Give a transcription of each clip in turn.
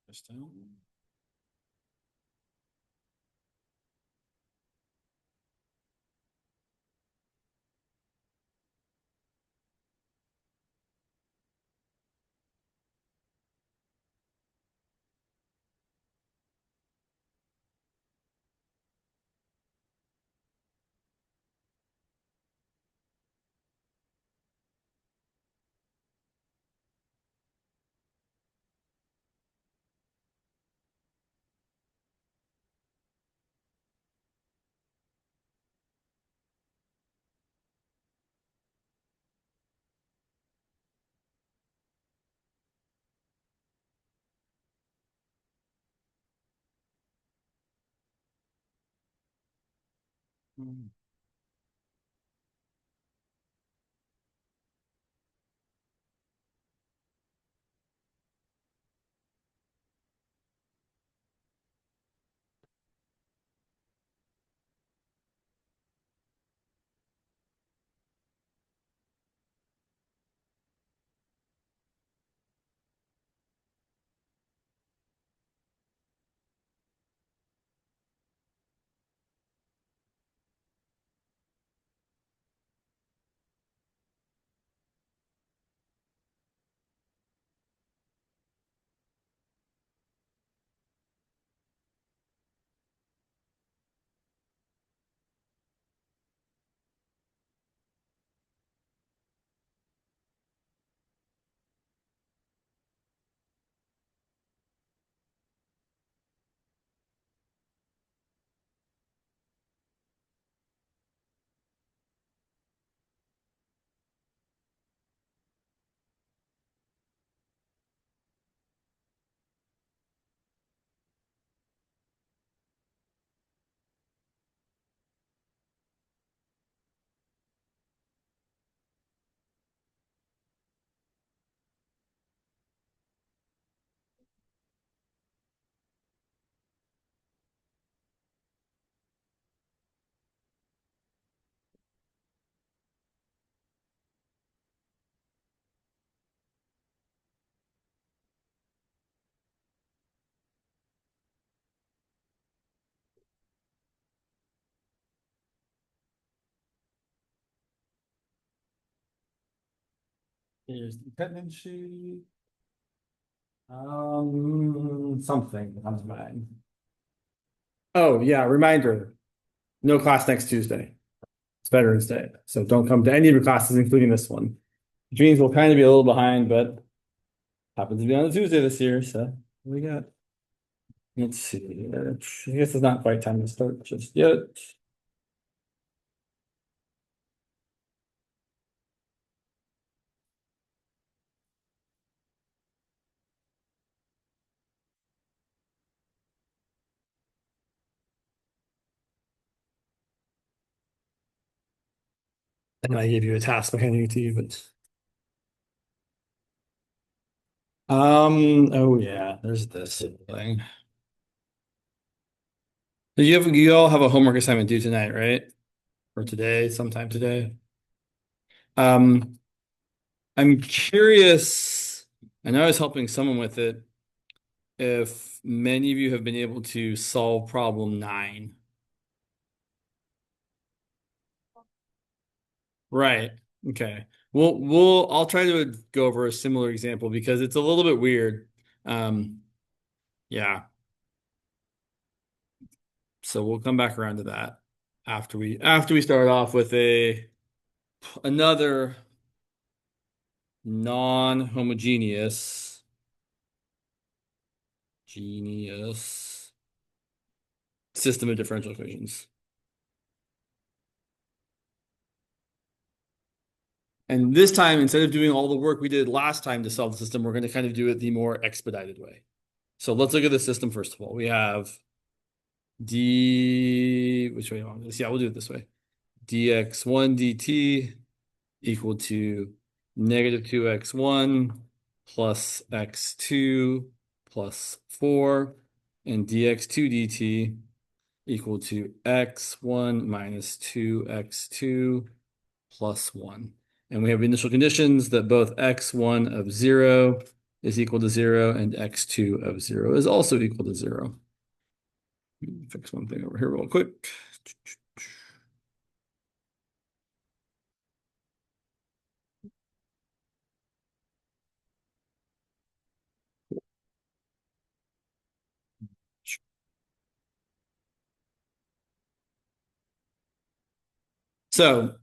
Interesting. Hmm. Here's the attendance sheet. Something comes to mind. Oh, yeah, reminder. No class next Tuesday. It's Veterans Day. So don't come to any of your classes, including this one. Which means we'll kind of be a little behind, but happens to be on a Tuesday this year. So what we got? Let's see. I guess it's not quite time to start just yet. And I gave you a task like I handing it to you, but oh yeah, there's this thing. You all have a homework assignment due tonight, right? Or today, sometime today. Um, I'm curious, I know I was helping someone with it, if many of you have been able to solve problem 9. Right. Okay. I'll try to go over a similar example because it's a little bit weird. Um, yeah. So we'll come back around to that after we start off with another non-homogeneous genius system of differential equations. And this time, instead of doing all the work we did last time to solve the system, we're going to kind of do it the more expedited way. So let's look at the system first of all. We have which way do you want this? Yeah, we'll do it this way. dx1 dt equal to negative 2x1 plus x2 plus 4, and dx2 dt equal to x1 minus 2x2 plus 1. And we have initial conditions that both x1 of 0 is equal to 0, and x2 of 0 is also equal to 0. Let me fix one thing over here real quick. So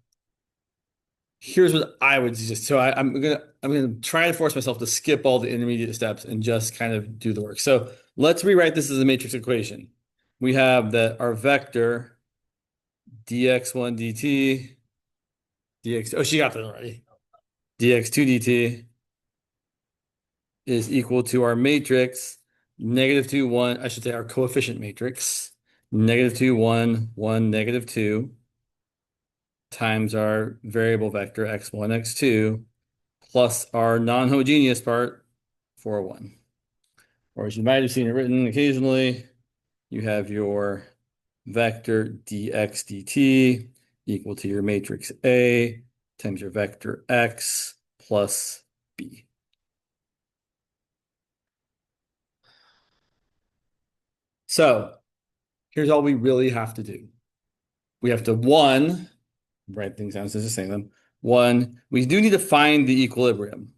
here's what I would suggest. So I'm gonna try to force myself to skip all the intermediate steps and just kind of do the work. So let's rewrite this as a matrix equation. We have that our vector dx1 dt dx, oh, she got that already. Dx2 dt is equal to our matrix -2, 1, I should say our coefficient matrix, -2, 1, 1, -2, times our variable vector x1, x2, plus our non-homogeneous part, 4, 1. Or as you might have seen it written occasionally, you have your vector dx dt equal to your matrix A times your vector x plus b. So here's all we really have to do. We have to, one, write things down instead of saying them. One, we do need to find the equilibrium.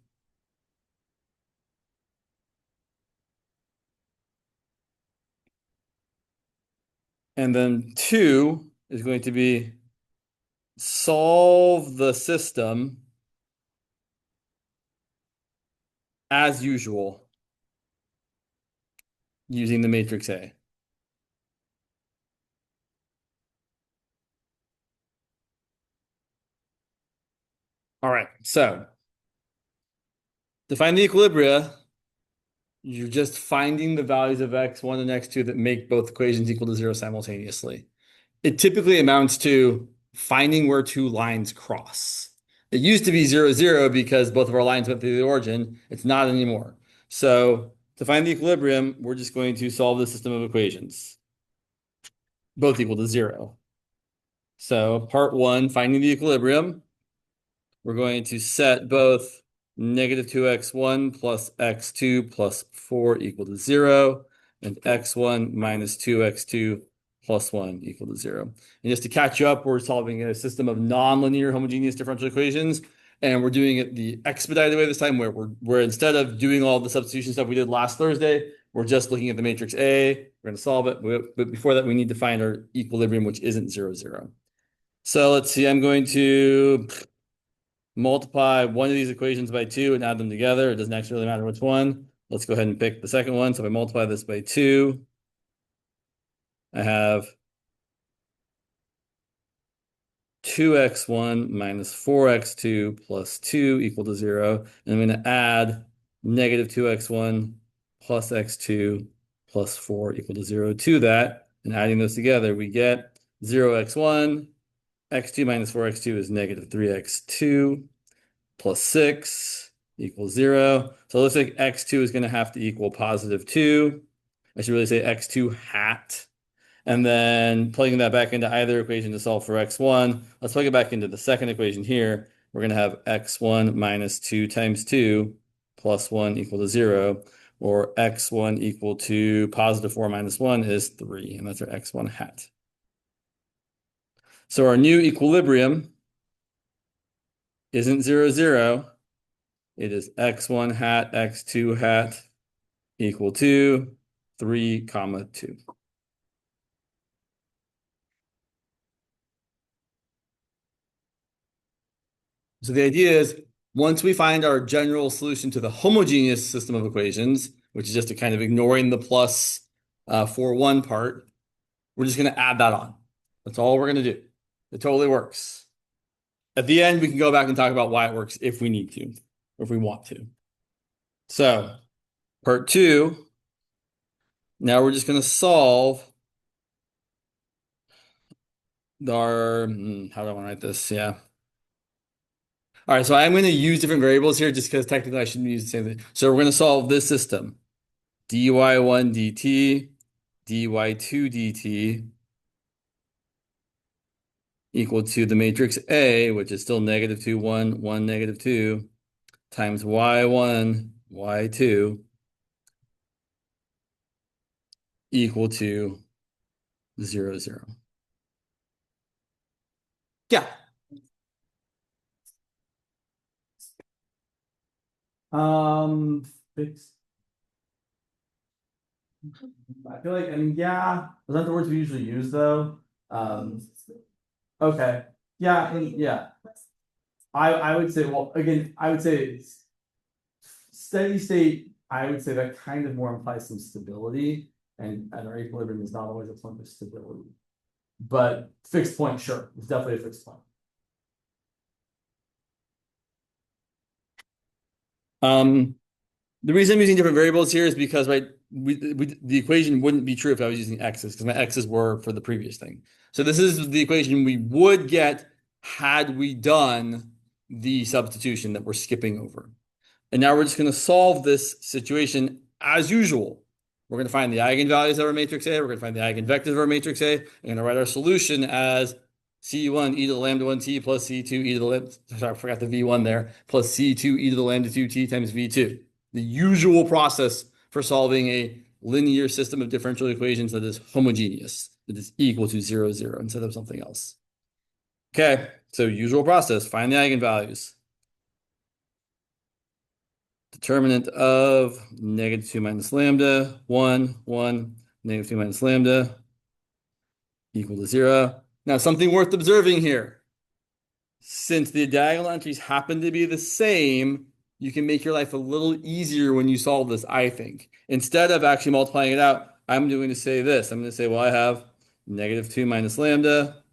And then two is going to be solve the system as usual using the matrix A. All right, so to find the equilibria, you're just finding the values of x1 and x2 that make both equations equal to 0 simultaneously. It typically amounts to finding where two lines cross. It used to be 0, 0 because both of our lines went through the origin. It's not anymore. So to find the equilibrium, we're just going to solve the system of equations, both equal to 0. So part one, finding the equilibrium, we're going to set both -2x1 plus x2 plus 4 equal to 0, and x1 minus 2x2 plus 1 equal to 0. And just to catch you up, we're solving a system of nonlinear homogeneous differential equations, and we're doing it the expedited way this time, where we're instead of doing all the substitution stuff we did last Thursday, we're just looking at the matrix A. We're going to solve it, but before that, we need to find our equilibrium, which isn't 0, 0. So let's see, I'm going to multiply one of these equations by 2 and add them together. It doesn't actually really matter which one. Let's go ahead and pick the second one. So if I multiply this by 2, I have 2x1 minus 4x2 plus 2 equal to 0. And I'm going to add -2x1 plus x2 plus 4 equal to 0 to that. And adding those together, we get 0x1, x2 minus 4x2 is -3x2 plus 6 equals 0. So it looks like x2 is going to have to equal +2. I should really say x2 hat. And then plugging that back into either equation to solve for x1. Let's plug it back into the second equation here. We're going to have x1 minus 2 times 2 plus 1 equal to 0. Or x1 equal to +4 minus 1 is 3. And that's our x1 hat. So our new equilibrium isn't 0, 0. It is x1 hat, x2 hat equal to 3, 2. So the idea is once we find our general solution to the homogeneous system of equations, which is just a kind of ignoring the plus 4, 1 part, we're just going to add that on. That's all we're going to do. It totally works. At the end, we can go back and talk about why it works if we need to, or if we want to. So part 2, now we're just going to solve our, how do I want to write this? Yeah. All right, so I'm going to use different variables here just because technically I shouldn't use the same thing. So we're going to solve this system. dy1 dt, dy2 dt equal to the matrix A, which is still -2, 1, 1, -2, times y1 y2 equal to 0, 0. Yeah. Fixed. I feel like, I mean, yeah, those aren't the words we usually use though. Okay. Yeah, yeah. I would say, well, again, I would say steady state, I would say that kind of more implies some stability, and our equilibrium is not always a point of stability. But fixed point, sure, it's definitely a fixed point. The reason I'm using different variables here is because the equation wouldn't be true if I was using x's, because my x's were for the previous thing. So this is the equation we would get had we done the substitution that we're skipping over. And now we're just going to solve this situation as usual. We're going to find the eigenvalues of our matrix A. We're going to find the eigenvectors of our matrix A. We're going to write our solution as C1 e to the lambda 1t plus C2 e to the lambda, sorry, I forgot the V1 there, plus C2 e to the lambda 2t times V2. The usual process for solving a linear system of differential equations that is homogeneous, that is equal to 0, 0 instead of something else. Okay, so usual process, find the eigenvalues. Determinant of -2 minus lambda, 1, 1, -2 minus lambda, equal to 0. Now, something worth observing here. Since the diagonal entries happen to be the same, you can make your life a little easier when you solve this, I think. Instead of actually multiplying it out, I'm going to say this. I'm going to say, well, I have -2 minus lambda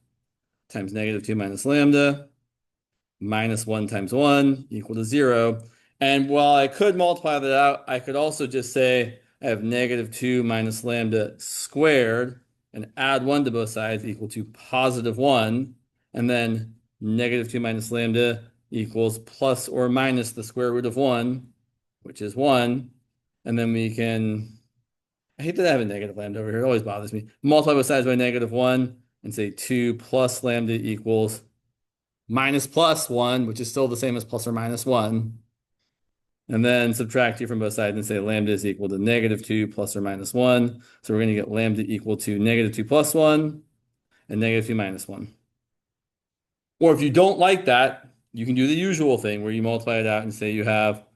times -2 minus lambda minus 1 times 1 equal to 0. And while I could multiply that out, I could also just say I have -2 minus lambda squared and add 1 to both sides equal to +1. And then -2 minus lambda equals plus or minus the square root of 1, which is 1. And then we can, I hate that I have a negative lambda over here. It always bothers me. Multiply both sides by -1 and say 2 plus lambda equals minus plus 1, which is still the same as plus or minus 1. And then subtract here from both sides and say lambda is equal to -2 plus or minus 1. So we're going to get lambda equal to -2 plus 1 and -2 minus 1. Or if you don't like that, you can do the usual thing where you multiply it out and say you have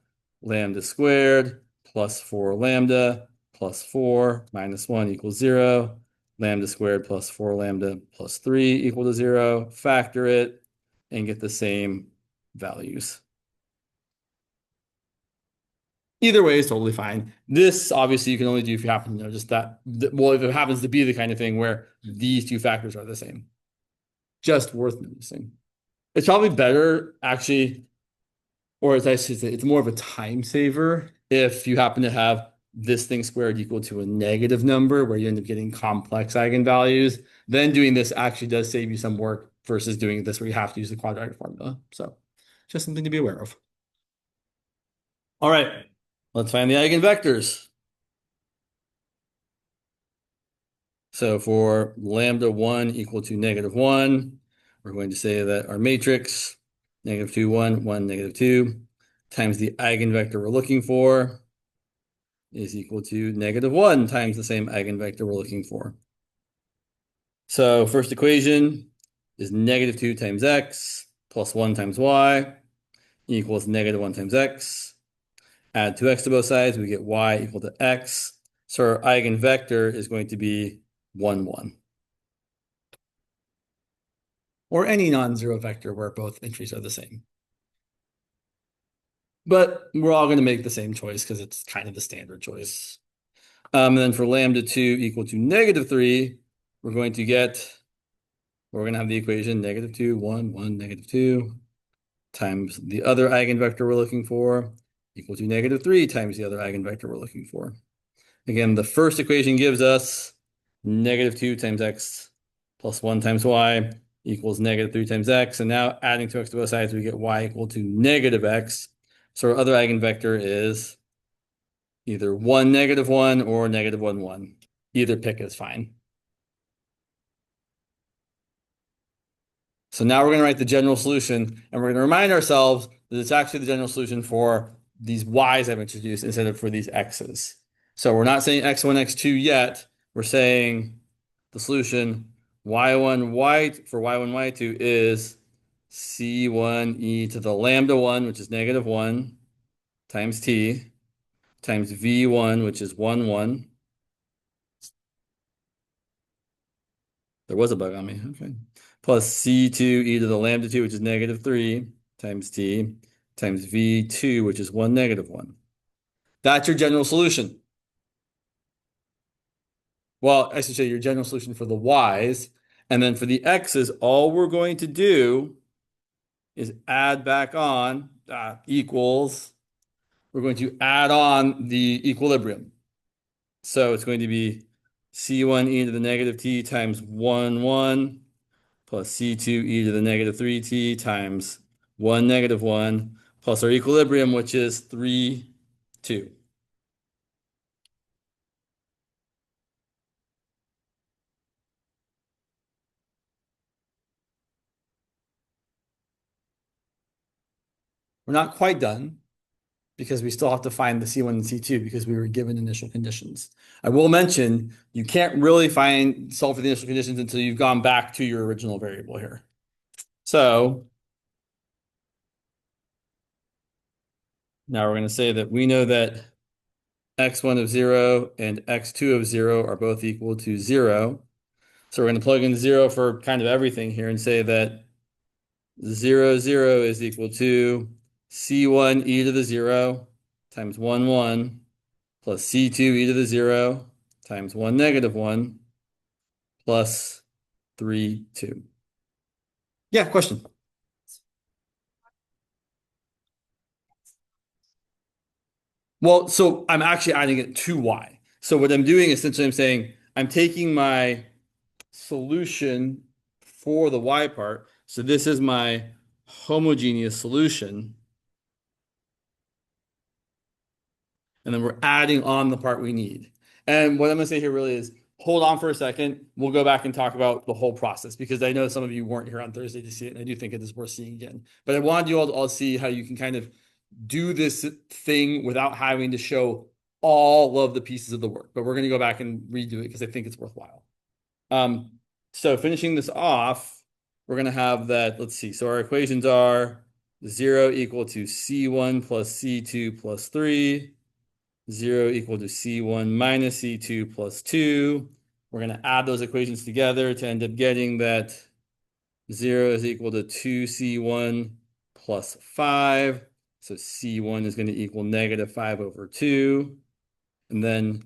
lambda squared plus 4 lambda plus 4 minus 1 equals 0. Lambda squared plus 4 lambda plus 3 equal to 0. Factor it and get the same values. Either way is totally fine. This obviously you can only do if you happen to know just that. Well, if it happens to be the kind of thing where these two factors are the same. Just worth noticing. It's probably better actually, or as I should say, it's more of a time saver if you happen to have this thing squared equal to a negative number where you end up getting complex eigenvalues. Then doing this actually does save you some work versus doing this where you have to use the quadratic formula. So just something to be aware of. All right, let's find the eigenvectors. So for lambda 1 equal to -1, we're going to say that our matrix -2, 1, 1, -2 times the eigenvector we're looking for is equal to -1 times the same eigenvector we're looking for. So first equation is -2 times x plus 1 times y equals -1 times x. Add 2x to both sides, we get y equal to x. So our eigenvector is going to be 1, 1. Or any non-zero vector where both entries are the same. But we're all going to make the same choice because it's kind of the standard choice. And then for lambda 2 equal to -3, we're going to have the equation -2, 1, 1, -2 times the other eigenvector we're looking for equal to -3 times the other eigenvector we're looking for. Again, the first equation gives us -2 times x plus 1 times y equals -3 times x. And now adding 2x to both sides, we get y equal to -x. So our other eigenvector is either 1, -1 or -1, 1. Either pick is fine. So now we're going to write the general solution, and we're going to remind ourselves that it's actually the general solution for these y's I've introduced instead of for these x's. So we're not saying x1, x2 yet. We're saying the solution y1, y for y1, y2 is c1 e to the lambda 1, which is negative 1, times t, times v1, which is 1, 1. There was a bug on me. Okay. Plus c2 e to the lambda 2, which is negative 3, times t, times v2, which is 1, negative 1. That's your general solution. Well, I should say your general solution for the y's. And then for the x's, all we're going to do is add back on equals. We're going to add on the equilibrium. So it's going to be c1 e to the negative t times 1, 1 plus c2 e to the negative 3t times 1, negative 1 plus our equilibrium, which is 3, 2. We're not quite done because we still have to find the C1 and C2 because we were given initial conditions. I will mention you can't really solve for the initial conditions until you've gone back to your original variable here. So now we're going to say that we know that x1 of 0 and x2 of 0 are both equal to 0. So we're going to plug in 0 for kind of everything here and say that 0, 0 is equal to c1 e to the 0 times 1, 1 plus c2 e to the 0 times 1, negative 1 plus 3, 2. Yeah, question. Well, so I'm actually adding it to y. So what I'm doing essentially, I'm saying I'm taking my solution for the y part. So this is my homogeneous solution. And then we're adding on the part we need. And what I'm going to say here really is hold on for a second. We'll go back and talk about the whole process because I know some of you weren't here on Thursday to see it, and I do think it is worth seeing again. But I wanted you all to all see how you can kind of do this thing without having to show all of the pieces of the work. But we're going to go back and redo it because I think it's worthwhile. So finishing this off, we're going to have that, let's see. So our equations are 0 equal to C1 plus C2 plus 3. 0 equal to C1 minus C2 plus 2. We're going to add those equations together to end up getting that 0 is equal to 2C1 plus 5. So C1 is going to equal negative 5 over 2. And then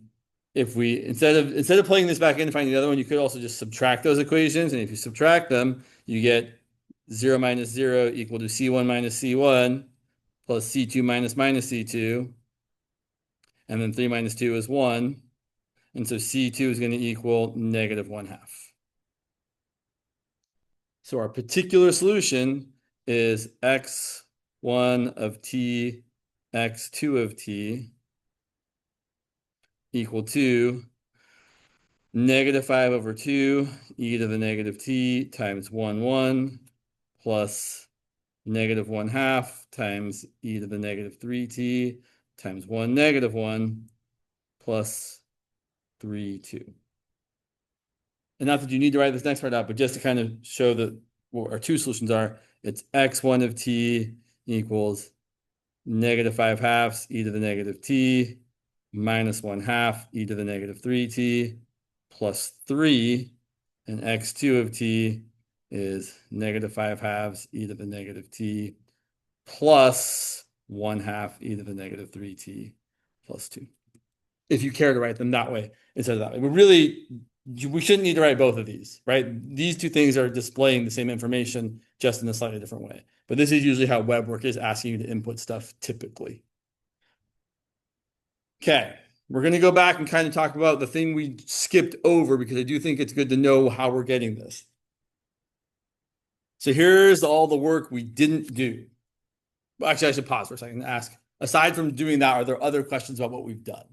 if we, instead of plugging this back in and finding the other one, you could also just subtract those equations. And if you subtract them, you get 0 minus 0 equal to C1 minus C1 plus C2 minus minus C2. And then 3 minus 2 is 1. And so C2 is going to equal negative 1/2. So our particular solution is x1 of t, x2 of t equal to negative 5 over 2 e to the negative t times 1, 1 plus negative 1/2 times e to the negative 3t times 1, negative 1 plus 3, 2. And not that you need to write this next part out, but just to kind of show that what our two solutions are, it's x1 of t equals negative 5/2 e to the negative t minus 1/2 e to the negative 3t plus 3, and x2 of t is negative 5/2 e to the negative t plus 1/2 e to the negative 3t plus 2. If you care to write them that way instead of that way. We shouldn't need to write both of these, right? These two things are displaying the same information just in a slightly different way. But this is usually how web work is asking you to input stuff typically. Okay, we're going to go back and kind of talk about the thing we skipped over because I do think it's good to know how we're getting this. So here's all the work we didn't do. Well, actually, I should pause for a second and ask, aside from doing that, are there other questions about what we've done?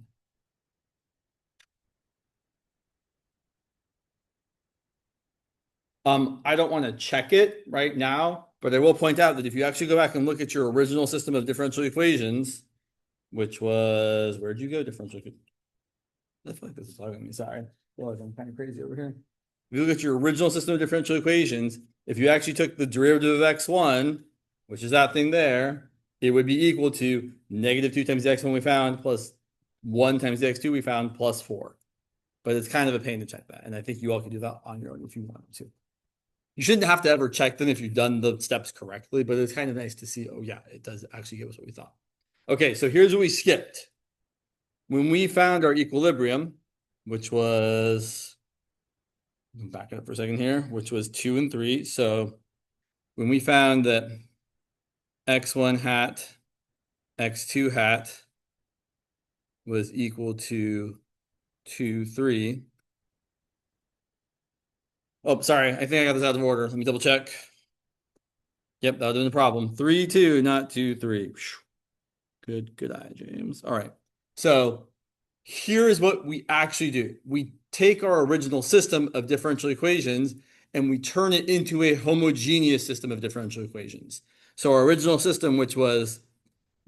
I don't want to check it right now, but I will point out that if you actually go back and look at your original system of differential equations, which was, where'd you go? Differential. I feel like this is bugging me. Sorry. Well, I'm kind of crazy over here. If you look at your original system of differential equations, if you actually took the derivative of x1, which is that thing there, it would be equal to -2 times the x1 we found plus 1 times the x2 we found plus 4. But it's kind of a pain to check that. And I think you all can do that on your own if you want to. You shouldn't have to ever check them if you've done the steps correctly, but it's kind of nice to see, oh yeah, it does actually give us what we thought. Okay, so here's what we skipped. When we found our equilibrium, which was, back up for a second here, which was 2 and 3. So when we found that x1 hat, x2 hat was equal to 2, 3. Oh, sorry. I think I got this out of order. Let me double check. Yep, that would have been a problem. 3, 2, not 2, 3. Good eye, James. All right. So here's what we actually do. We take our original system of differential equations and we turn it into a homogeneous system of differential equations. So our original system, which was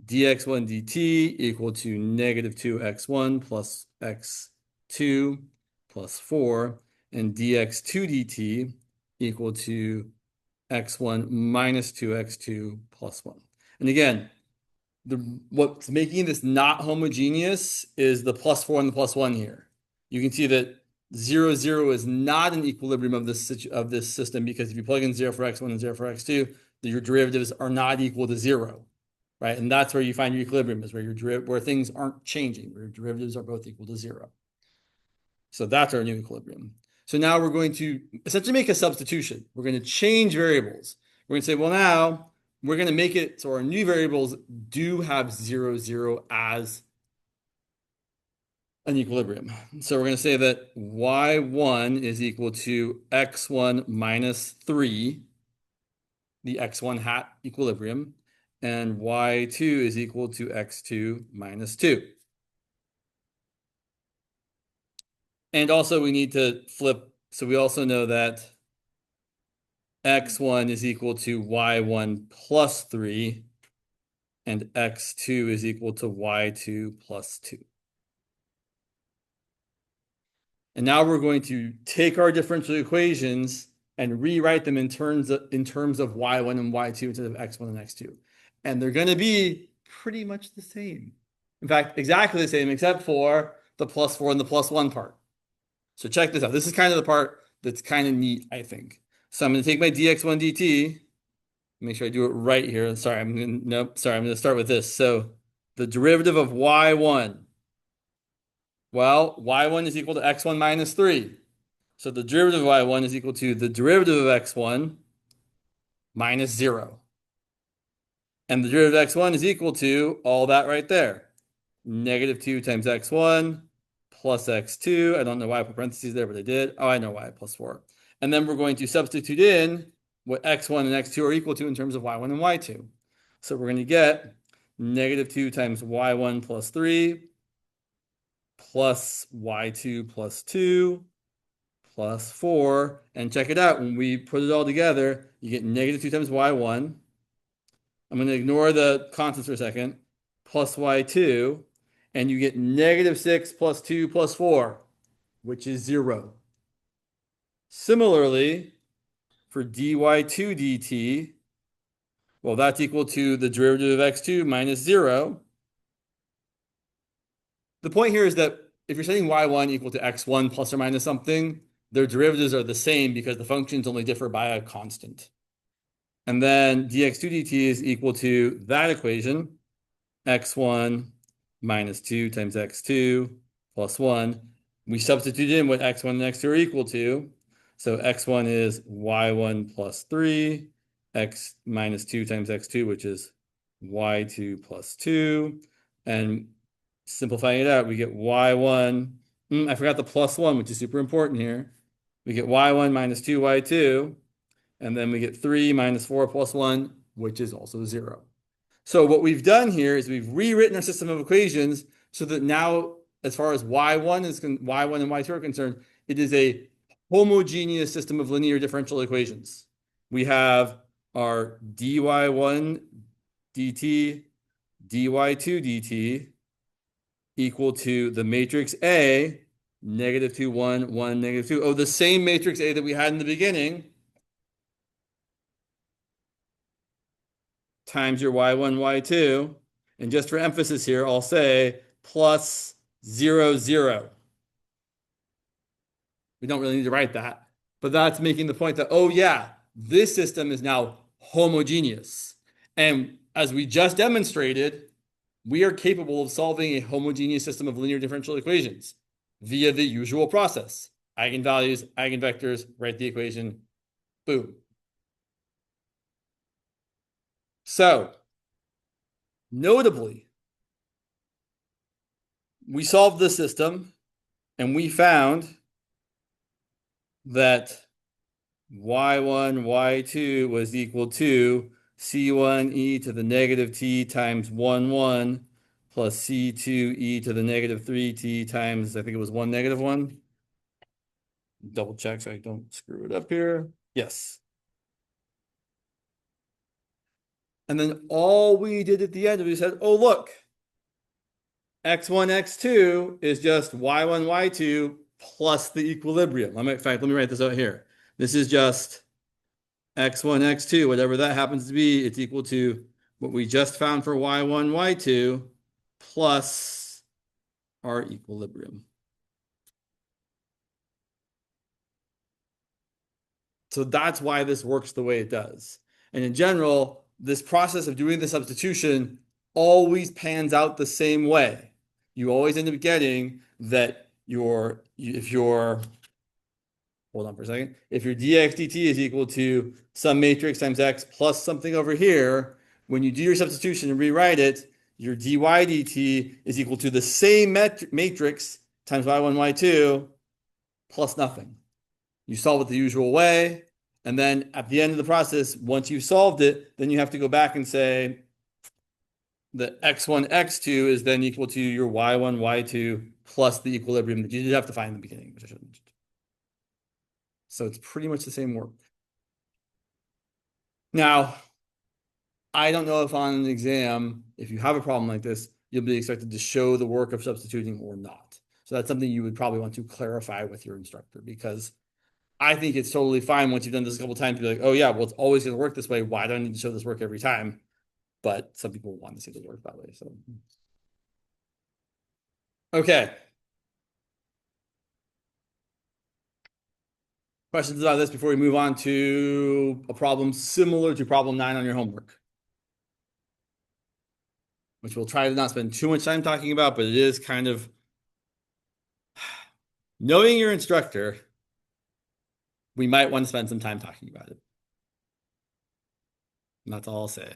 dx1 dt equal to -2x1 plus x2 plus 4, and dx2 dt equal to x1 minus 2x2 plus 1. And again, what's making this not homogeneous is the plus 4 and the plus 1 here. You can see that 0, 0 is not an equilibrium of this system, because if you plug in 0 for x1 and 0 for x2, your derivatives are not equal to 0, right? And that's where you find your equilibrium, is where things aren't changing, where your derivatives are both equal to 0. So that's our new equilibrium. So now we're going to essentially make a substitution. We're going to change variables. We're going to say, well, now we're going to make it so our new variables do have 0, 0 as an equilibrium. So we're going to say that y1 is equal to x1 minus 3, the x1 hat equilibrium, and y2 is equal to x2 minus 2. And also we need to flip, so we also know that x1 is equal to y1 plus 3, and x2 is equal to y2 plus 2. And now we're going to take our differential equations and rewrite them in terms of y1 and y2 instead of x1 and x2. And they're going to be pretty much the same. In fact, exactly the same, except for the plus 4 and the plus 1 part. So check this out. This is kind of the part that's kind of neat, I think. So I'm going to take my dx1 dt. Make sure I do it right here. Sorry, I'm going to start with this. So the derivative of y1. Well, y1 is equal to x1 minus 3. So the derivative of y1 is equal to the derivative of x1 minus 0. And the derivative of x1 is equal to all that right there. -2 times x1 plus x2. I don't know why I put parentheses there, but I did. Oh, I know why, plus 4. And then we're going to substitute in what x1 and x2 are equal to in terms of y1 and y2. So we're going to get -2 times y1 plus 3 plus y2 plus 2 plus 4. And check it out. When we put it all together, you get -2 times y1. I'm going to ignore the constants for a second. Plus y2. And you get -6 plus 2 plus 4, which is 0. Similarly, for dy2 dt, well, that's equal to the derivative of x2 minus 0. The point here is that if you're setting y1 equal to x1 plus or minus something, their derivatives are the same because the functions only differ by a constant. And then dx2 dt is equal to that equation, x1 minus 2 times x2 plus 1. We substitute in what x1 and x2 are equal to. So x1 is y1 plus 3, x minus 2 times x2, which is y2 plus 2. And simplifying it out, we get y1. I forgot the plus 1, which is super important here. We get y1 minus 2y2. And then we get 3 minus 4 plus 1, which is also 0. So what we've done here is we've rewritten our system of equations so that now, as far as y1 and y2 are concerned, it is a homogeneous system of linear differential equations. We have our dy1 dt, dy2 dt equal to the matrix A, -2, 1, 1, -2. Oh, the same matrix A that we had in the beginning times your y1, y2. And just for emphasis here, I'll say plus 0, 0. We don't really need to write that. But that's making the point that, oh yeah, this system is now homogeneous. And as we just demonstrated, we are capable of solving a homogeneous system of linear differential equations via the usual process. Eigenvalues, eigenvectors, write the equation, boom. So, notably, we solved the system and we found that y1, y2 was equal to c1e to the -t times 1, 1 plus c2e to the -3t times, I think it was 1, -1. Double check so I don't screw it up here. Yes. And then all we did at the end, we said, oh, look, x1, x2 is just y1, y2 plus the equilibrium. In fact, let me write this out here. This is just x1, x2, whatever that happens to be, it's equal to what we just found for y1, y2 plus our equilibrium. So that's why this works the way it does. And in general, this process of doing the substitution always pans out the same way. You always end up getting that if your hold on for a second, if your dx dt is equal to some matrix times x plus something over here, when you do your substitution and rewrite it, your dy dt is equal to the same matrix times y1, y2 plus nothing. You solve it the usual way. And then at the end of the process, once you've solved it, then you have to go back and say that x1, x2 is then equal to your y1, y2 plus the equilibrium that you did have to find in the beginning, which I should have mentioned. So it's pretty much the same work. Now, I don't know if on an exam, if you have a problem like this, you'll be expected to show the work of substituting or not. So that's something you would probably want to clarify with your instructor, because I think it's totally fine once you've done this a couple times to be like, oh yeah, well, it's always going to work this way. Why do I need to show this work every time? But some people want to see the work that way. So, okay. Questions about this before we move on to a problem similar to problem 9 on your homework, which we'll try to not spend too much time talking about, but it is kind of knowing your instructor, we might want to spend some time talking about it. And that's all I'll say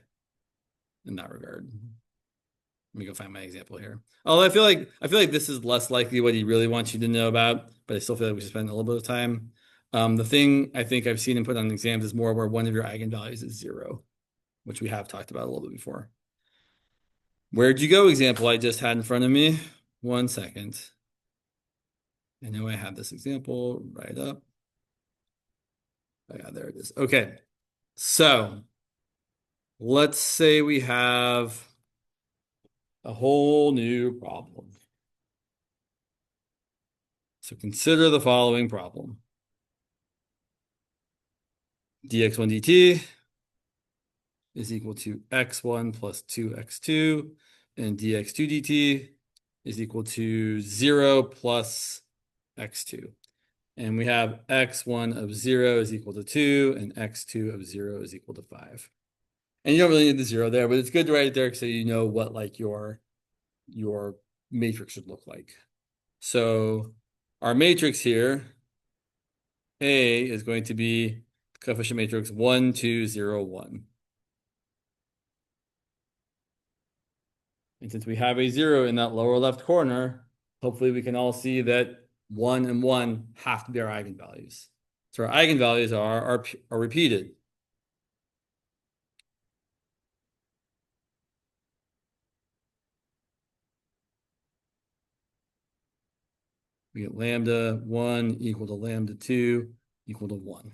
in that regard. Let me go find my example here. Although I feel like this is less likely what he really wants you to know about, but I still feel like we should spend a little bit of time. The thing I think I've seen him put on exams is more where one of your eigenvalues is 0, which we have talked about a little bit before. Where'd you go example I just had in front of me? 1 second. I know I have this example right up. Oh, yeah, there it is. Okay. So let's say we have a whole new problem. So consider the following problem. dx1 dt is equal to x1 plus 2x2, and dx2 dt is equal to 0 plus x2. And we have x1 of 0 is equal to 2, and x2 of 0 is equal to 5. And you don't really need the 0 there, but it's good to write it there so you know what like your matrix should look like. So our matrix here, A, is going to be coefficient matrix 1, 2, 0, 1. And since we have a 0 in that lower left corner, hopefully we can all see that 1 and 1 have to be our eigenvalues. So our eigenvalues are repeated. We get lambda 1 equal to lambda 2 equal to 1.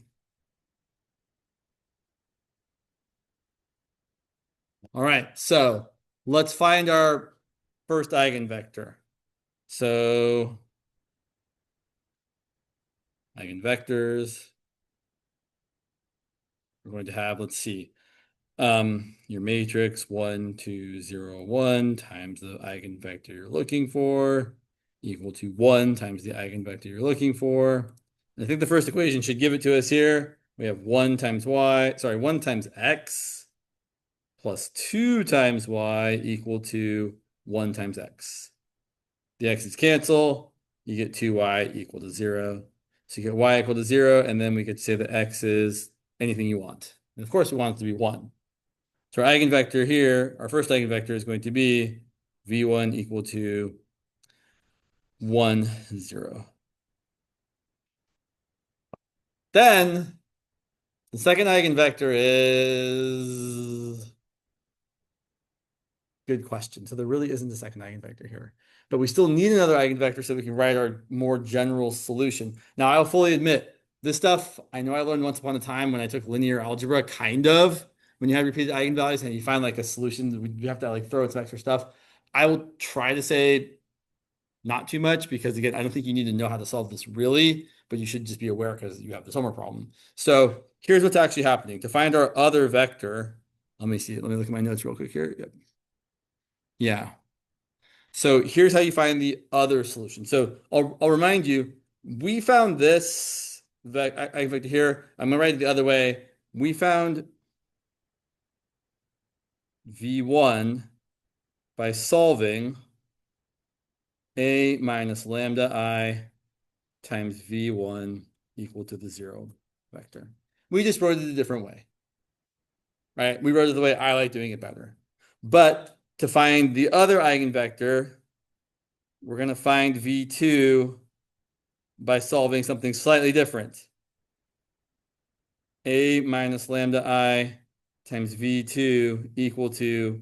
All right, so let's find our first eigenvector. So eigenvectors, we're going to have, let's see, your matrix 1, 2, 0, 1 times the eigenvector you're looking for equal to 1 times the eigenvector you're looking for. And I think the first equation should give it to us here. We have 1 times x plus 2 times y equal to 1 times x. The x's cancel. You get 2y equal to 0. So you get y equal to 0, and then we could say that x is anything you want. And of course, we want it to be 1. So our eigenvector here, our first eigenvector is going to be v1 equal to 1, 0. Then the second eigenvector is... Good question. So there really isn't a second eigenvector here. But we still need another eigenvector so we can write our more general solution. Now, I'll fully admit, this stuff, I know I learned once upon a time when I took linear algebra, kind of, when you have repeated eigenvalues and you find like a solution, you have to like throw in some extra stuff. I will try to say not too much because, again, I don't think you need to know how to solve this really, but you should just be aware because you have this homework problem. So here's what's actually happening. To find our other vector, let me see. Let me look at my notes real quick here. Yep. Yeah. So here's how you find the other solution. So I'll remind you, we found this vector here. I'm gonna write it the other way. We found v1 by solving a minus lambda I times v1 equal to the 0 vector. We just wrote it a different way, right? We wrote it the way I like doing it better. But to find the other eigenvector, we're going to find v2 by solving something slightly different. A minus lambda I times v2 equal to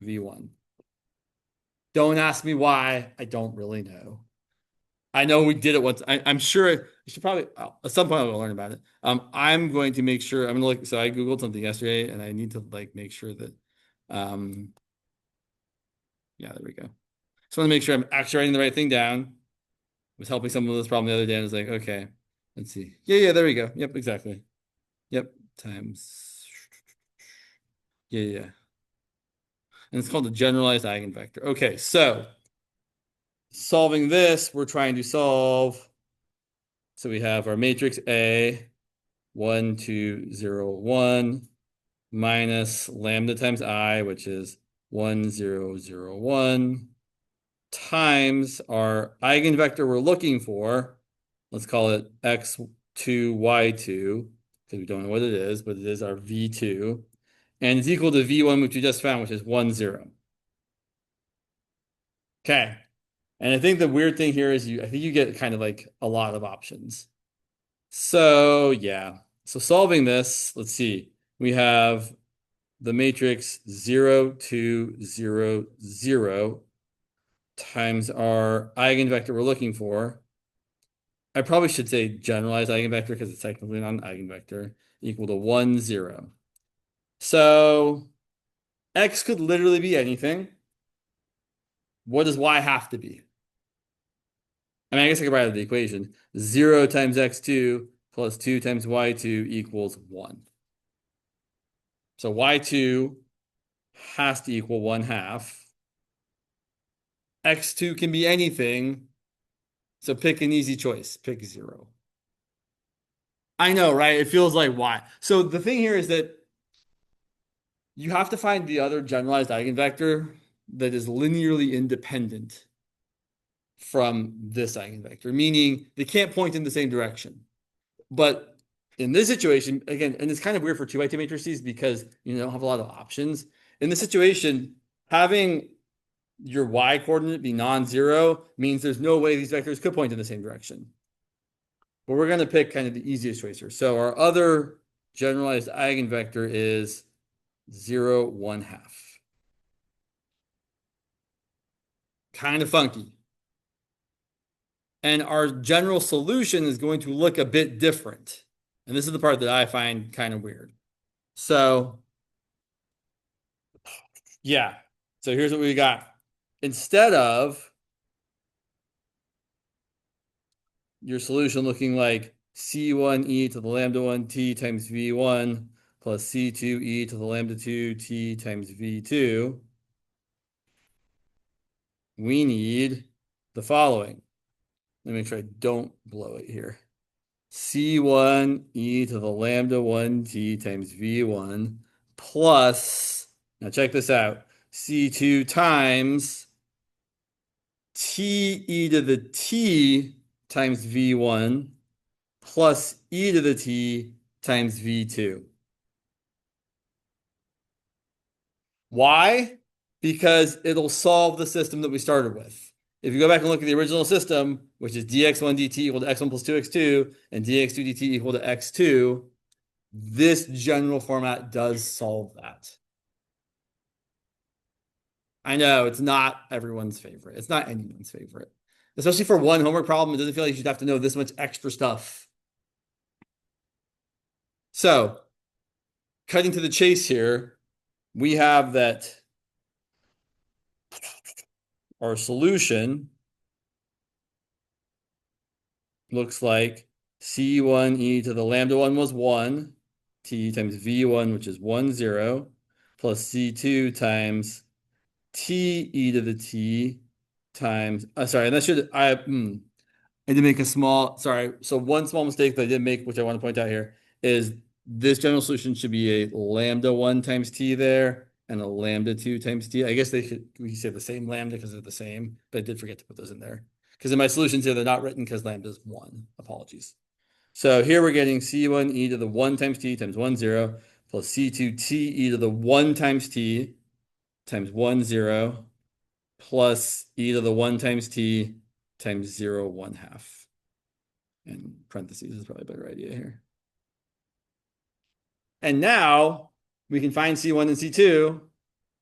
v1. Don't ask me why. I don't really know. I know we did it once. I'm sure you should probably at some point I'll learn about it. I'm going to make sure I'm gonna look. So I Googled something yesterday and I need to like make sure that yeah, there we go. Just want to make sure I'm actually writing the right thing down. I was helping someone with this problem the other day and I was like, okay, let's see. Yeah, there we go. Yep, exactly. Yep, times. Yeah. And it's called the generalized eigenvector. Okay, so solving this, we're trying to solve. So we have our matrix A, 1, 2, 0, 1, minus lambda times I, which is 1, 0, 0, 1, times our eigenvector we're looking for. Let's call it x2, y2, because we don't know what it is, but it is our v2. And it's equal to v1, which we just found, which is 1, 0. Okay. And I think the weird thing here is I think you get kind of like a lot of options. So yeah. So solving this, let's see. We have the matrix 0, 2, 0, 0 times our eigenvector we're looking for. I probably should say generalized eigenvector because it's technically not an eigenvector, equal to 1, 0. So x could literally be anything. What does y have to be? I mean, I guess I could write out the equation. 0 times x2 plus 2 times y2 equals 1. So y2 has to equal 1/2. X2 can be anything. So pick an easy choice. Pick 0. I know, right? It feels like y. So the thing here is that you have to find the other generalized eigenvector that is linearly independent from this eigenvector, meaning they can't point in the same direction. But in this situation, again, and it's kind of weird for 2x2 matrices because you don't have a lot of options. In this situation, having your y coordinate be non-zero means there's no way these vectors could point in the same direction. But we're going to pick kind of the easiest choice here. So our other generalized eigenvector is 0, 1/2. Kind of funky. And our general solution is going to look a bit different. And this is the part that I find kind of weird. So, yeah. So here's what we got. Instead of your solution looking like C1e to the lambda 1t times V1 plus C2e to the lambda 2t times V2, we need the following. Let me make sure I don't blow it here. C1e to the lambda 1t times V1 plus, now check this out, C2 times T e to the t times V1 plus e to the t times V2. Why? Because it'll solve the system that we started with. If you go back and look at the original system, which is dx1 dt equal to x1 plus 2x2 and dx2 dt equal to x2, this general format does solve that. I know it's not everyone's favorite. It's not anyone's favorite. Especially for one homework problem, it doesn't feel like you should have to know this much extra stuff. So, cutting to the chase here, we have that our solution looks like C1e to the lambda 1 was 1, t times V1, which is 1, 0, plus C2 times t e to the t times, sorry, and that should, I did make a small, sorry, so one small mistake that I did make, which I want to point out here, is this general solution should be a lambda 1 times t there and a lambda 2 times t. I guess we could say the same lambda because they're the same, but I did forget to put those in there. Because in my solutions here, they're not written because lambda is 1. Apologies. So here we're getting C1e to the 1 times t times 1, 0 plus C2t to the 1 times t times 1, 0 plus e to the 1 times t times 0, 1 half. And parentheses is probably a better idea here. And now we can find C1 and C2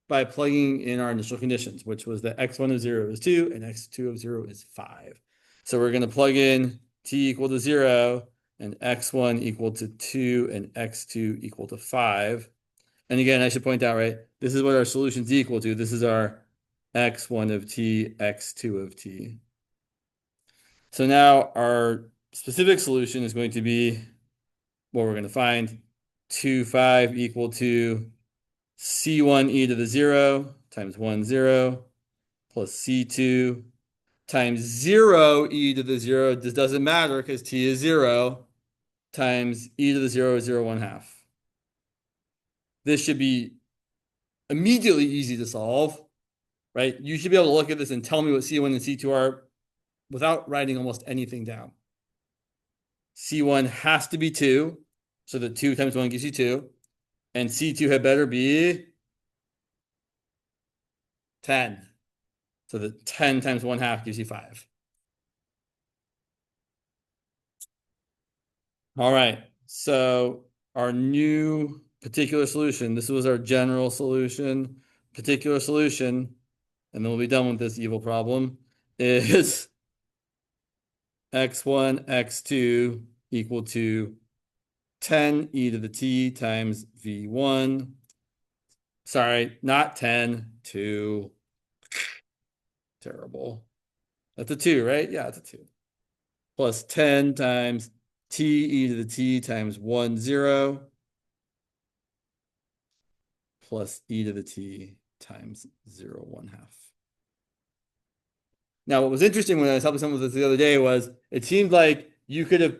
by plugging in our initial conditions, which was that x1 of 0 is 2 and x2 of 0 is 5. So we're going to plug in t equal to 0 and x1 equal to 2 and x2 equal to 5. And again, I should point out, right, this is what our solution's equal to. This is our x1 of t, x2 of t. So now our specific solution is going to be what we're going to find. 2, 5 equal to C1e to the 0 times 1, 0 plus C2 times 0 e to the 0. This doesn't matter because t is 0 times e to the 0 is 0, 1 half. This should be immediately easy to solve, right? You should be able to look at this and tell me what C1 and C2 are without writing almost anything down. C1 has to be 2, so that 2 times 1 gives you 2. And C2 had better be 10. So that 10 times 1 half gives you 5. All right, so our new particular solution, this was our general solution, particular solution, and then we'll be done with this evil problem, is x1, x2 equal to 10 e to the t times v1. Sorry, not 10, 2. Terrible. That's a 2, right? Yeah, it's a 2. Plus 10 times t e to the t times 1, 0 plus e to the t times 0, 1 half. Now, what was interesting when I was helping someone with this the other day was it seemed like you could have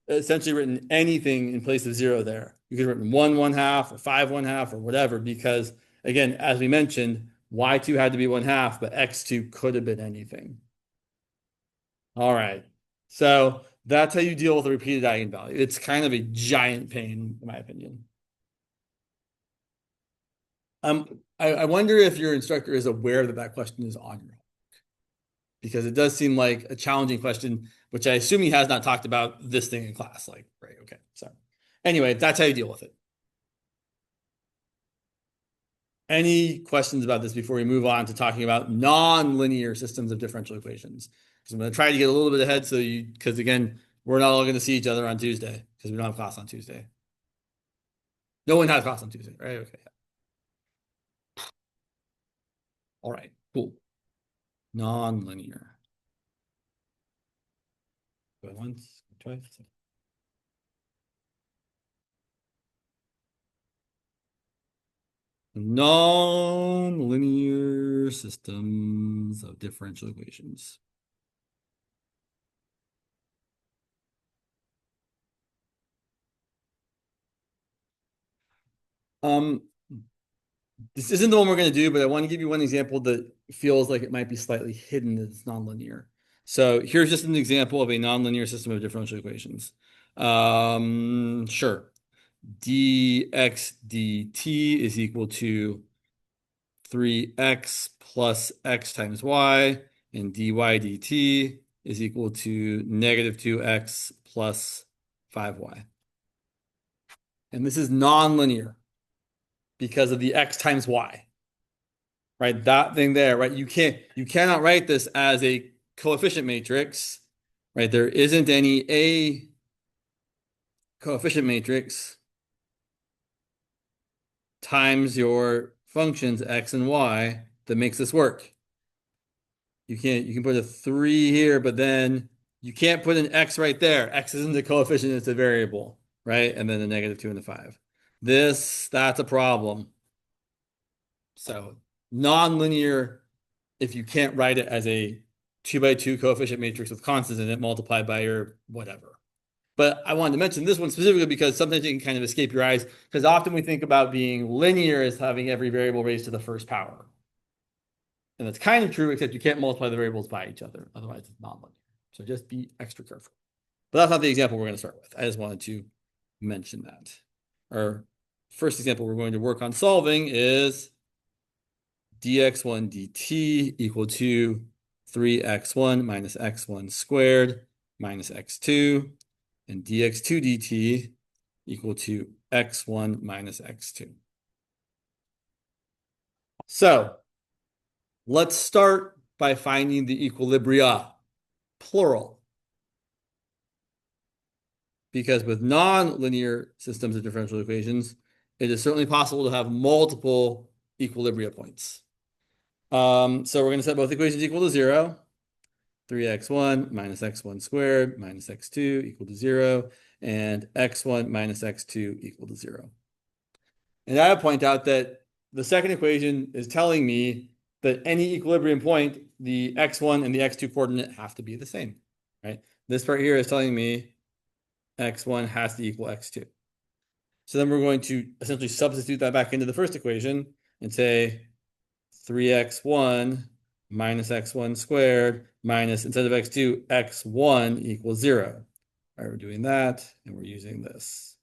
essentially written anything in place of 0 there. You could have written 1, 1 half or 5, 1 half or whatever, because again, as we mentioned, y2 had to be 1 half, but x2 could have been anything. All right. So that's how you deal with a repeated eigenvalue. It's kind of a giant pain, in my opinion. I wonder if your instructor is aware that that question is on your homework, because it does seem like a challenging question, which I assume he has not talked about this thing in class. Like, right, okay. So anyway, that's how you deal with it. Any questions about this before we move on to talking about non-linear systems of differential equations? Because I'm going to try to get a little bit ahead because again, we're not all going to see each other on Tuesday because we don't have class on Tuesday. No one has class on Tuesday, right? Okay. All right, cool. Non-linear. Go once, twice. Non-linear systems of differential equations. Um, this isn't the one we're going to do, but I want to give you one example that feels like it might be slightly hidden as nonlinear. So here's just an example of a nonlinear system of differential equations. Sure. dx dt is equal to 3x plus x times y, and dy dt is equal to negative 2x plus 5y. And this is nonlinear because of the x times y, right? That thing there, right? You cannot write this as a coefficient matrix, right? There isn't any a coefficient matrix times your functions x and y that makes this work. You can put a 3 here, but then you can't put an x right there. X isn't a coefficient, it's a variable, right? And then a negative 2 and a 5. That's a problem. So nonlinear, if you can't write it as a 2 by 2 coefficient matrix with constants in it multiplied by your whatever. But I wanted to mention this one specifically because sometimes it can kind of escape your eyes, because often we think about being linear as having every variable raised to the first power. And that's kind of true, except you can't multiply the variables by each other. Otherwise, it's nonlinear. So just be extra careful. But that's not the example we're going to start with. I just wanted to mention that. Our first example we're going to work on solving is dx1 dt equal to 3x1 minus x1 squared minus x2, and dx2 dt equal to x1 minus x2. So let's start by finding the equilibria, plural. Because with nonlinear systems of differential equations, it is certainly possible to have multiple equilibria points. So we're going to set both equations equal to 0. 3x1 minus x1 squared minus x2 equal to 0, and x1 minus x2 equal to 0. And I point out that the second equation is telling me that any equilibrium point, the x1 and the x2 coordinate have to be the same, right? This part here is telling me x1 has to equal x2. So then we're going to essentially substitute that back into the first equation and say 3x1 minus x1 squared minus, instead of x2, x1 equals 0. All right, we're doing that, and we're using this.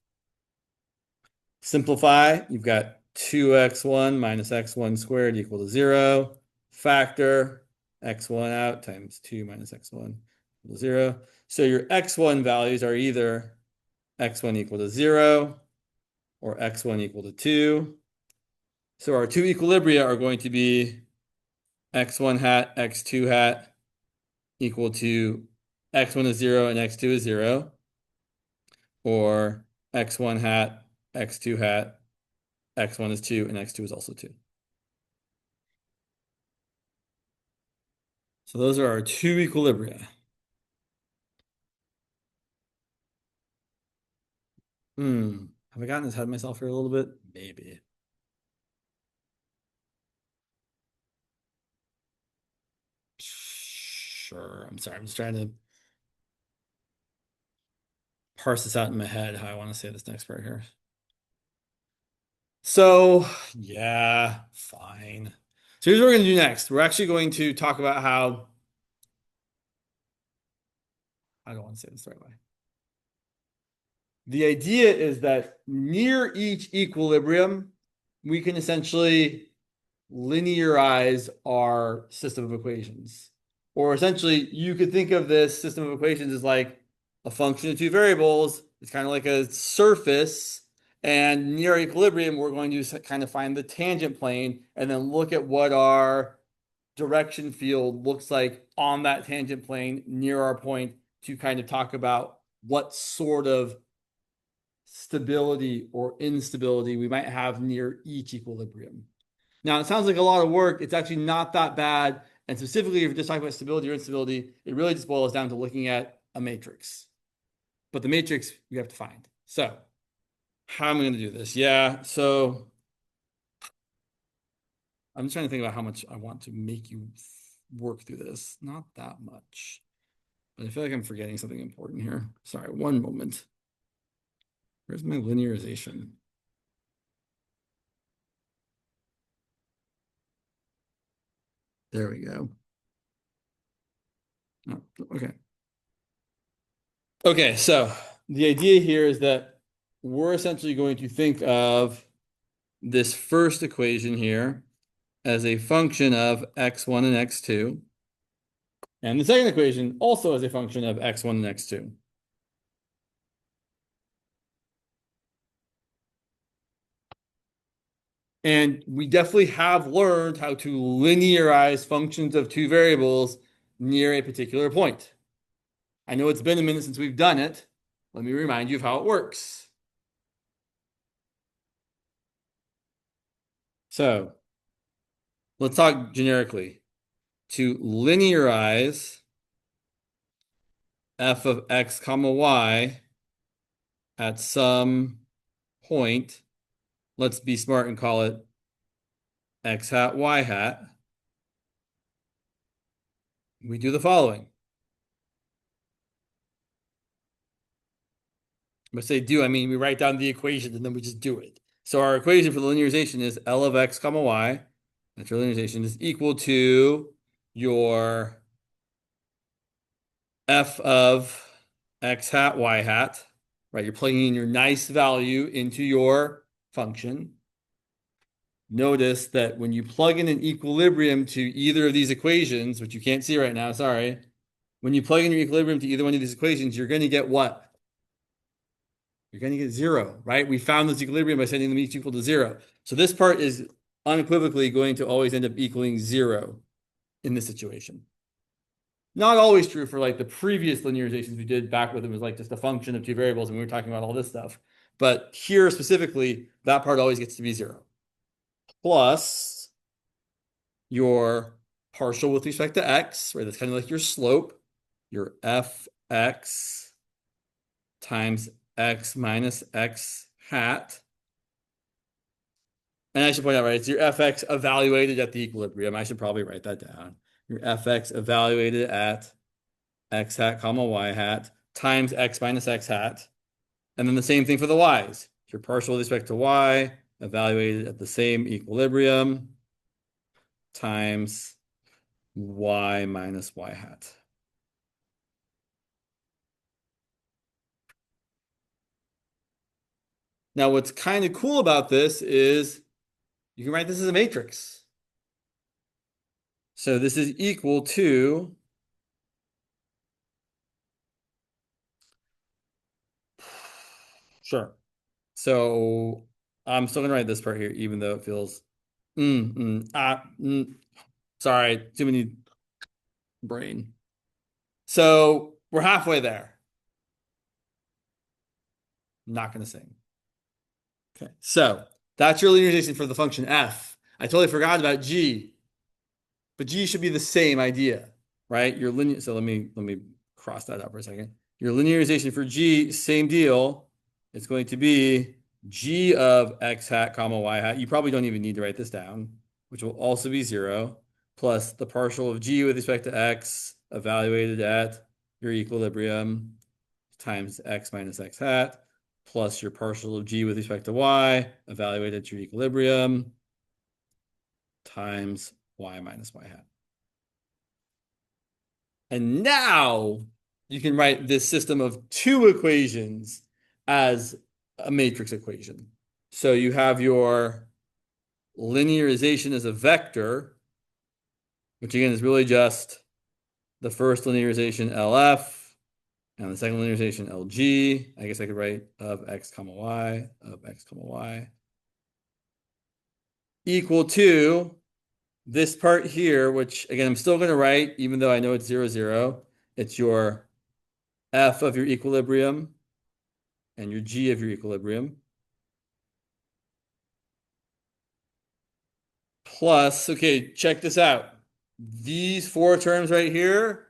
Simplify, you've got 2x1 minus x1 squared equal to 0. Factor x1 out times 2 minus x1 equal to 0. So your x1 values are either x1 equal to 0 or x1 equal to 2. So our two equilibria are going to be x1 hat, x2 hat equal to x1 is 0 and x2 is 0, or x1 hat, x2 hat, x1 is 2 and x2 is also 2. So those are our two equilibria. Have I gotten ahead of myself here a little bit? Maybe. Sure. I'm sorry. I'm just trying to parse this out in my head how I want to say this next part here. So, yeah, fine. So here's what we're going to do next. We're actually going to talk about how, I don't want to say this the right way. The idea is that near each equilibrium, we can essentially linearize our system of equations. Or essentially, you could think of this system of equations as like a function of two variables. It's kind of like a surface. And near equilibrium, we're going to kind of find the tangent plane and then look at what our direction field looks like on that tangent plane near our point to kind of talk about what sort of stability or instability we might have near each equilibrium. Now, it sounds like a lot of work. It's actually not that bad. And specifically, if you're just talking about stability or instability, it really just boils down to looking at a matrix. But the matrix we have to find. So, how am I going to do this? Yeah, so I'm just trying to think about how much I want to make you work through this. Not that much. But I feel like I'm forgetting something important here. Sorry, one moment. Where's my linearization? There we go. Oh, okay. Okay, so the idea here is that we're essentially going to think of this first equation here as a function of x1 and x2, and the second equation also as a function of x1 and x2. And we definitely have learned how to linearize functions of two variables near a particular point. I know it's been a minute since we've done it. Let me remind you of how it works. So let's talk generically. To linearize f of x comma y at some point, let's be smart and call it x hat, y hat. We do the following. When I say do, I mean we write down the equation and then we just do it. So our equation for the linearization is L of x comma y, that's your linearization, is equal to your f of x hat, y hat, right? You're plugging in your nice value into your function. Notice that when you plug in an equilibrium to either of these equations, which you can't see right now, sorry, when you plug in your equilibrium to either one of these equations, you're going to get what? You're going to get zero, right? We found this equilibrium by setting them each equal to zero. So this part is unequivocally going to always end up equaling zero in this situation. Not always true for like the previous linearizations we did back with it was like just a function of two variables and we were talking about all this stuff. But here specifically, that part always gets to be zero. Plus your partial with respect to x, right? That's kind of like your slope, your fx times x minus x hat. And I should point out, right, it's your fx evaluated at the equilibrium. I should probably write that down. Your fx evaluated at x hat comma y hat times x minus x hat. And then the same thing for the y's. Your partial with respect to y evaluated at the same equilibrium times y minus y hat. Now, what's kind of cool about this is you can write this as a matrix. So this is equal to sure. So I'm still gonna write this part here, even though it feels sorry, too many brain. So we're halfway there. Not gonna sing. Okay, so that's your linearization for the function f. I totally forgot about g, but g should be the same idea, right? Your linear. So let me cross that out for a second. Your linearization for g, same deal. It's going to be g of x hat comma y hat. You probably don't even need to write this down, which will also be zero, plus the partial of g with respect to x evaluated at your equilibrium times x minus x hat, plus your partial of g with respect to y evaluated at your equilibrium times y minus y hat. And now you can write this system of two equations as a matrix equation. So you have your linearization as a vector, which again is really just the first linearization LF and the second linearization LG. I guess I could write of x comma y, of x comma y, equal to this part here, which again, I'm still going to write, even though I know it's 0, 0. It's your f of your equilibrium and your g of your equilibrium plus, okay, check this out. These four terms right here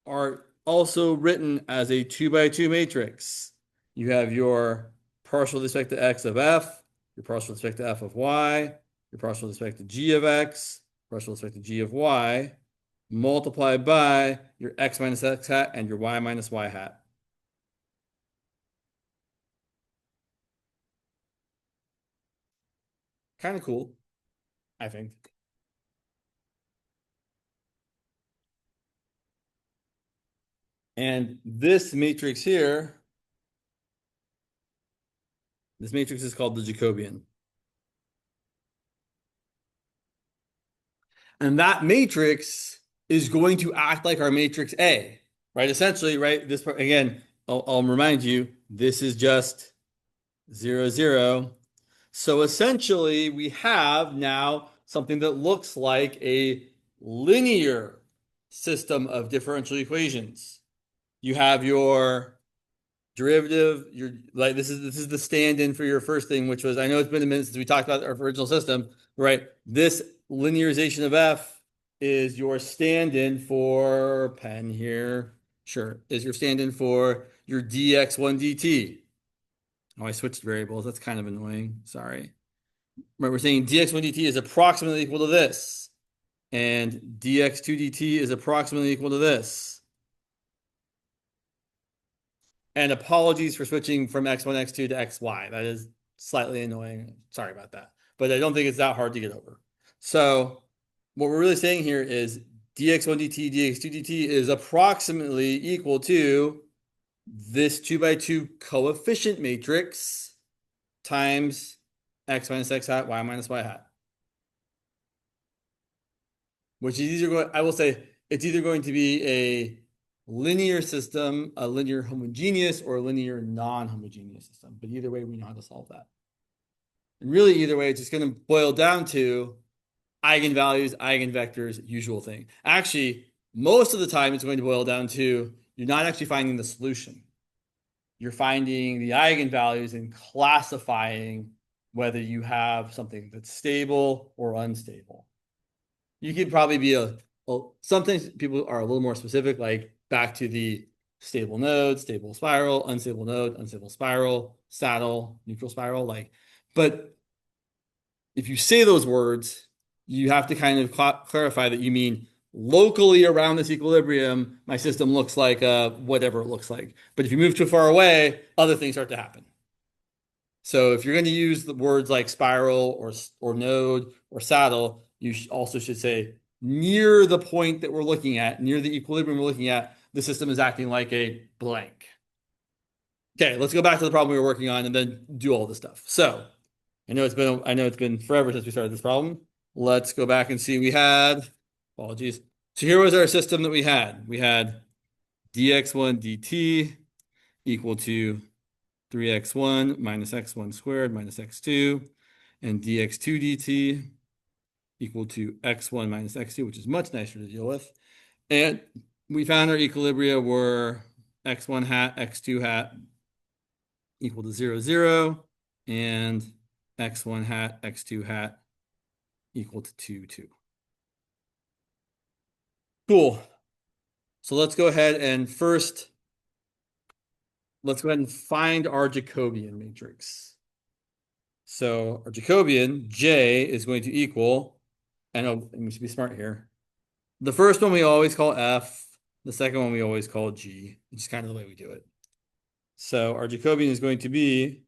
are also written as a 2 by 2 matrix. You have your partial with respect to x of f, your partial with respect to f of y, your partial with respect to g of x, partial with respect to g of y, multiplied by your x minus x hat and your y minus y hat. Kind of cool, I think. And this matrix here, this matrix is called the Jacobian. And that matrix is going to act like our matrix A, right? Essentially, right? This again, I'll remind you, this is just 0, 0. So essentially, we have now something that looks like a linear system of differential equations. You have your derivative, your like this is the stand-in for your first thing, which was, I know it's been a minute since we talked about our original system, right? This linearization of f is your stand-in for pen here. Sure, is your stand-in for your dx1 dt. Oh, I switched variables. That's kind of annoying. Sorry. Right, we're saying dx1 dt is approximately equal to this, and dx2 dt is approximately equal to this. And apologies for switching from x1, x2 to xy. That is slightly annoying. Sorry about that. But I don't think it's that hard to get over. So what we're really saying here is dx1 dt, dx2 dt is approximately equal to this 2 by 2 coefficient matrix times x minus x hat, y minus y hat. Which is either going, I will say, it's either going to be a linear system, a linear homogeneous, or a linear non-homogeneous system. But either way, we know how to solve that. And really, either way, it's just going to boil down to eigenvalues, eigenvectors, usual thing. Actually, most of the time, it's going to boil down to you're not actually finding the solution. You're finding the eigenvalues and classifying whether you have something that's stable or unstable. You could probably be sometimes people are a little more specific, like back to the stable node, stable spiral, unstable node, unstable spiral, saddle, neutral spiral, but if you say those words, you have to kind of clarify that you mean locally around this equilibrium, my system looks like whatever it looks like. But if you move too far away, other things start to happen. So if you're going to use the words like spiral or node or saddle, you also should say near the point that we're looking at, near the equilibrium we're looking at, the system is acting like a blank. Okay, let's go back to the problem we were working on and then do all this stuff. So I know it's been forever since we started this problem. Let's go back and see. We had, apologies. So here was our system that we had. We had dx1 dt equal to 3x1 minus x1 squared minus x2, and dx2 dt equal to x1 minus x2, which is much nicer to deal with. And we found our equilibria were x1 hat, x2 hat equal to 0, 0, and x1 hat, x2 hat equal to 2, 2. Cool. So let's go ahead and let's go ahead and find our Jacobian matrix. So our Jacobian, J, is going to equal, and we should be smart here. The first one we always call F. The second one we always call G, which is kind of the way we do it. So our Jacobian is going to be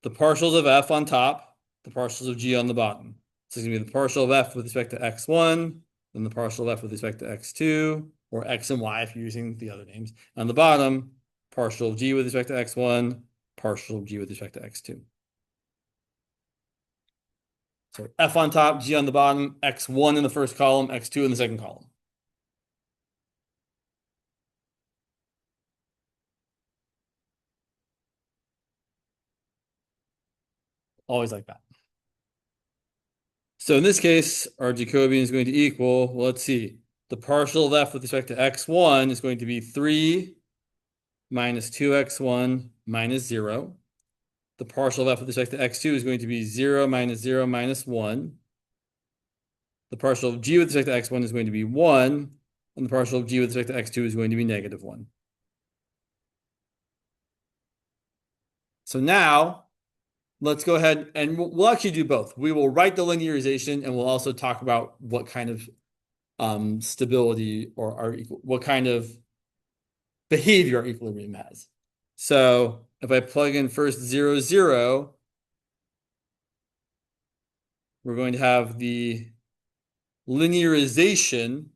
the partials of F on top, the partials of G on the bottom. So it's going to be the partial of F with respect to X1, then the partial of F with respect to X2, or X and Y if you're using the other names. On the bottom, partial of G with respect to X1, partial of G with respect to X2. So F on top, G on the bottom, X1 in the first column, X2 in the second column. Always like that. So in this case, our Jacobian is going to equal, well, let's see. The partial of F with respect to X1 is going to be 3 minus 2x1 minus 0. the partial of f with respect to x2 is going to be 0 minus 0 minus 1. The partial of g with respect to x1 is going to be 1, and the partial of g with respect to x2 is going to be negative 1. So now, let's go ahead and we'll actually do both. We will write the linearization, and we'll also talk about what kind of stability or what kind of behavior our equilibrium has. So if I plug in first 0, 0, we're going to have the linearization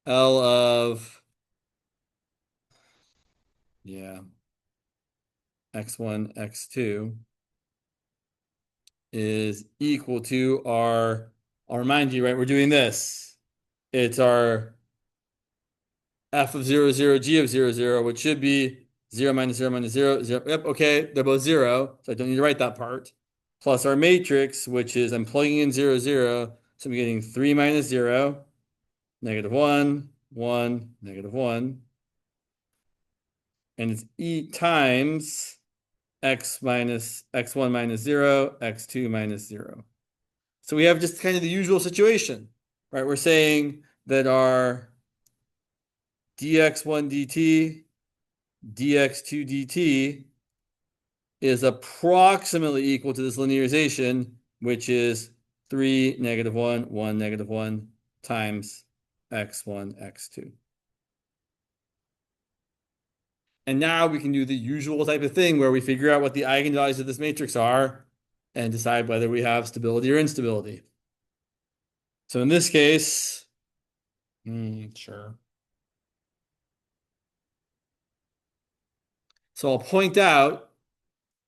L of, x1, x2 is equal to I'll remind you, right, we're doing this. It's our f of 0, 0, g of 0, 0, which should be 0 minus 0 minus 0, 0. Yep, okay, they're both 0, so I don't need to write that part. Plus our matrix, which is I'm plugging in 0, 0, so I'm getting 3 minus 0, negative 1, 1, negative 1. And it's E times x1 minus 0, x2 minus 0. So we have just kind of the usual situation, right? We're saying that our dx1 dt, dx2 dt is approximately equal to this linearization, which is 3, negative 1, 1, negative 1 times x1, x2. And now we can do the usual type of thing where we figure out what the eigenvalues of this matrix are and decide whether we have stability or instability. So in this case, sure. So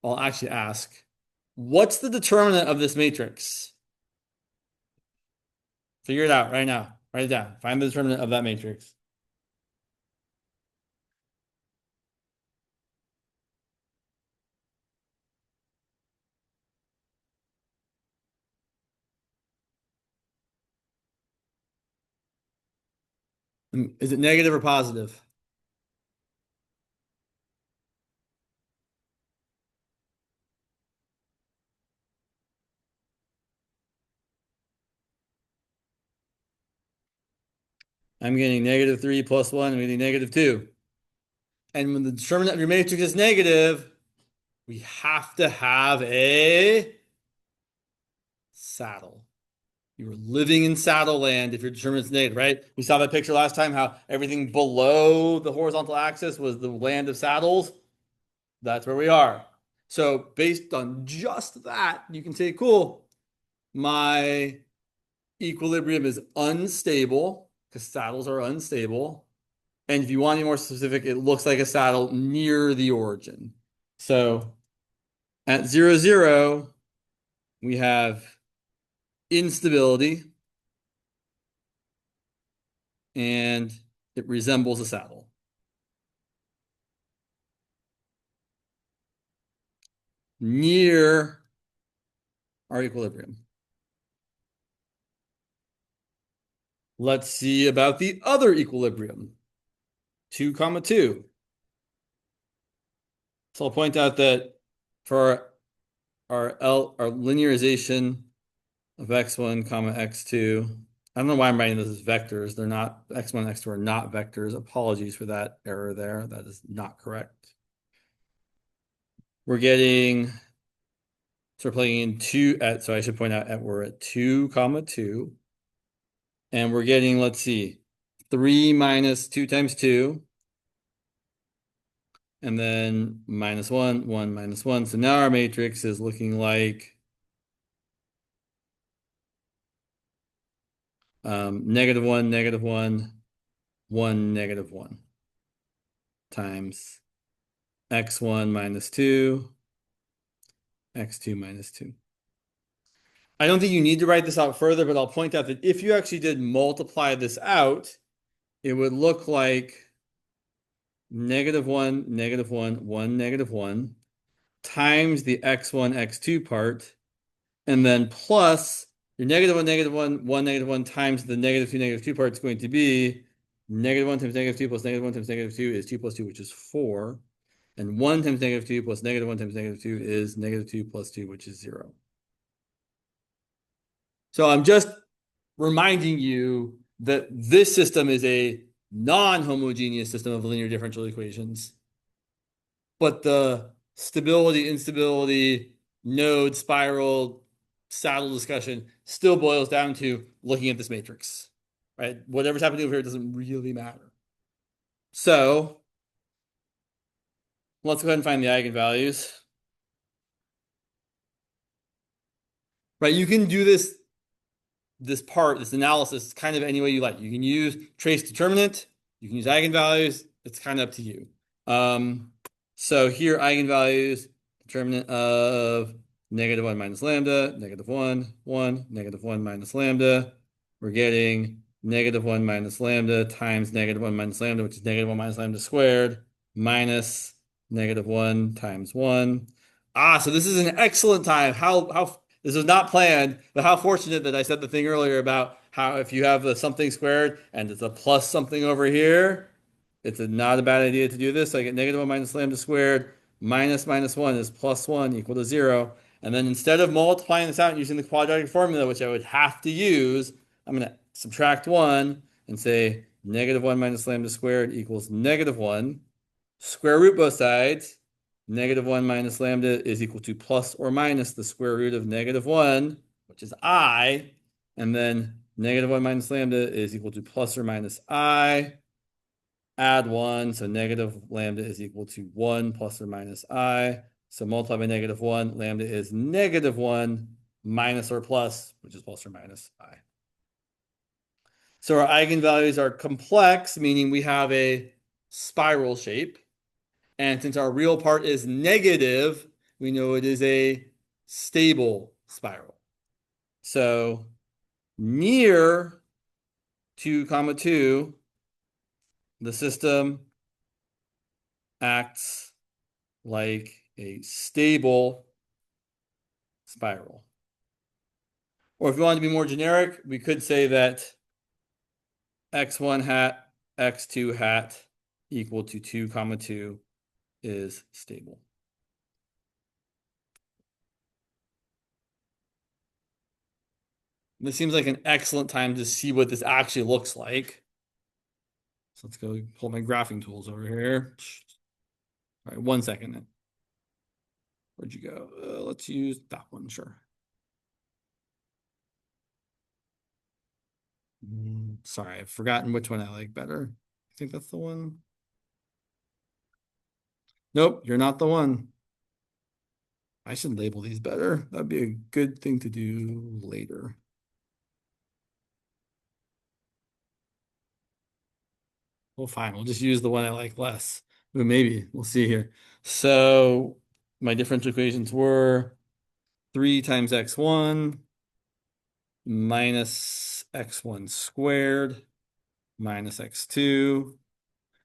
I'll actually ask, what's the determinant of this matrix? Figure it out right now. Write it down. Find the determinant of that matrix. Is it negative or positive? I'm getting negative 3 plus 1, I'm getting negative 2. And when the determinant of your matrix is negative, we have to have a saddle. You are living in saddle land if your determinant is negative, right? We saw that picture last time, how everything below the horizontal axis was the land of saddles. That's where we are. So based on just that, you can say, cool, my equilibrium is unstable because saddles are unstable. And if you want to be more specific, it looks like a saddle near the origin. So at 0, 0, we have instability and it resembles a saddle. Near our equilibrium. Let's see about the other equilibrium, 2, 2. So I'll point out that for our linearization of x1, x2, I don't know why I'm writing this as vectors. They're not, x1 and x2 are not vectors. Apologies for that error there. That is not correct. We're getting, so we're plugging in 2 so I should point out we're at 2, 2. And we're getting, let's see, 3 minus 2 times 2. And then minus 1, 1, minus 1. So now our matrix is looking like negative 1, negative 1, 1, negative 1 times x1 minus 2, x2 minus 2. I don't think you need to write this out further, but I'll point out that if you actually did multiply this out, it would look like negative 1, negative 1, 1, negative 1 times the x1, x2 part, and then plus your negative 1, negative 1, 1, negative 1 times the negative 2 part is going to be negative 1 times negative 2 plus negative 1 times negative 2 is 2 plus 2, which is 4. And 1 times -2 plus -1 times -2 is -2 plus 2, which is 0. So I'm just reminding you that this system is a non-homogeneous system of linear differential equations. But the stability, instability, node, spiral, saddle discussion still boils down to looking at this matrix, right? Whatever's happening over here doesn't really matter. So let's go ahead and find the eigenvalues. Right, you can do this this analysis kind of any way you like. You can use trace determinant, you can use eigenvalues, it's kind of up to you. So here eigenvalues, determinant of -1 minus lambda, -1, 1, -1 minus lambda. We're getting -1 minus lambda times -1 minus lambda, which is -1 minus lambda squared, minus -1 times 1. So this is an excellent time. How this was not planned, but how fortunate that I said the thing earlier about how if you have the something squared and it's a plus something over here, it's not a bad idea to do this. So I get -1 minus lambda squared minus minus 1 is plus 1 equal to 0. And then instead of multiplying this out using the quadratic formula, which I would have to use, I'm going to subtract 1 and say -1 minus lambda squared equals -1. Square root both sides. -1 minus lambda is equal to plus or minus the square root of -1, which is I. And then -1 minus lambda is equal to plus or minus I. Add 1, so negative lambda is equal to 1 plus or minus I. So multiply by -1, lambda is -1 minus or plus, which is plus or minus I. So our eigenvalues are complex, meaning we have a spiral shape. And since our real part is negative, we know it is a stable spiral. So near 2, 2, the system acts like a stable spiral. Or if you want to be more generic, we could say that x1 hat, x2 hat equal to 2, 2 is stable. This seems like an excellent time to see what this actually looks like. So let's go pull my graphing tools over here. All right, 1 second. Where'd you go? Let's use that one, sure. Sorry, I've forgotten which one I like better. I think that's the one. Nope, you're not the one. I should label these better. That'd be a good thing to do later. Well, fine. We'll just use the one I like less. But maybe. We'll see here. So my differential equations were 3 times x1 minus x1 squared minus x2.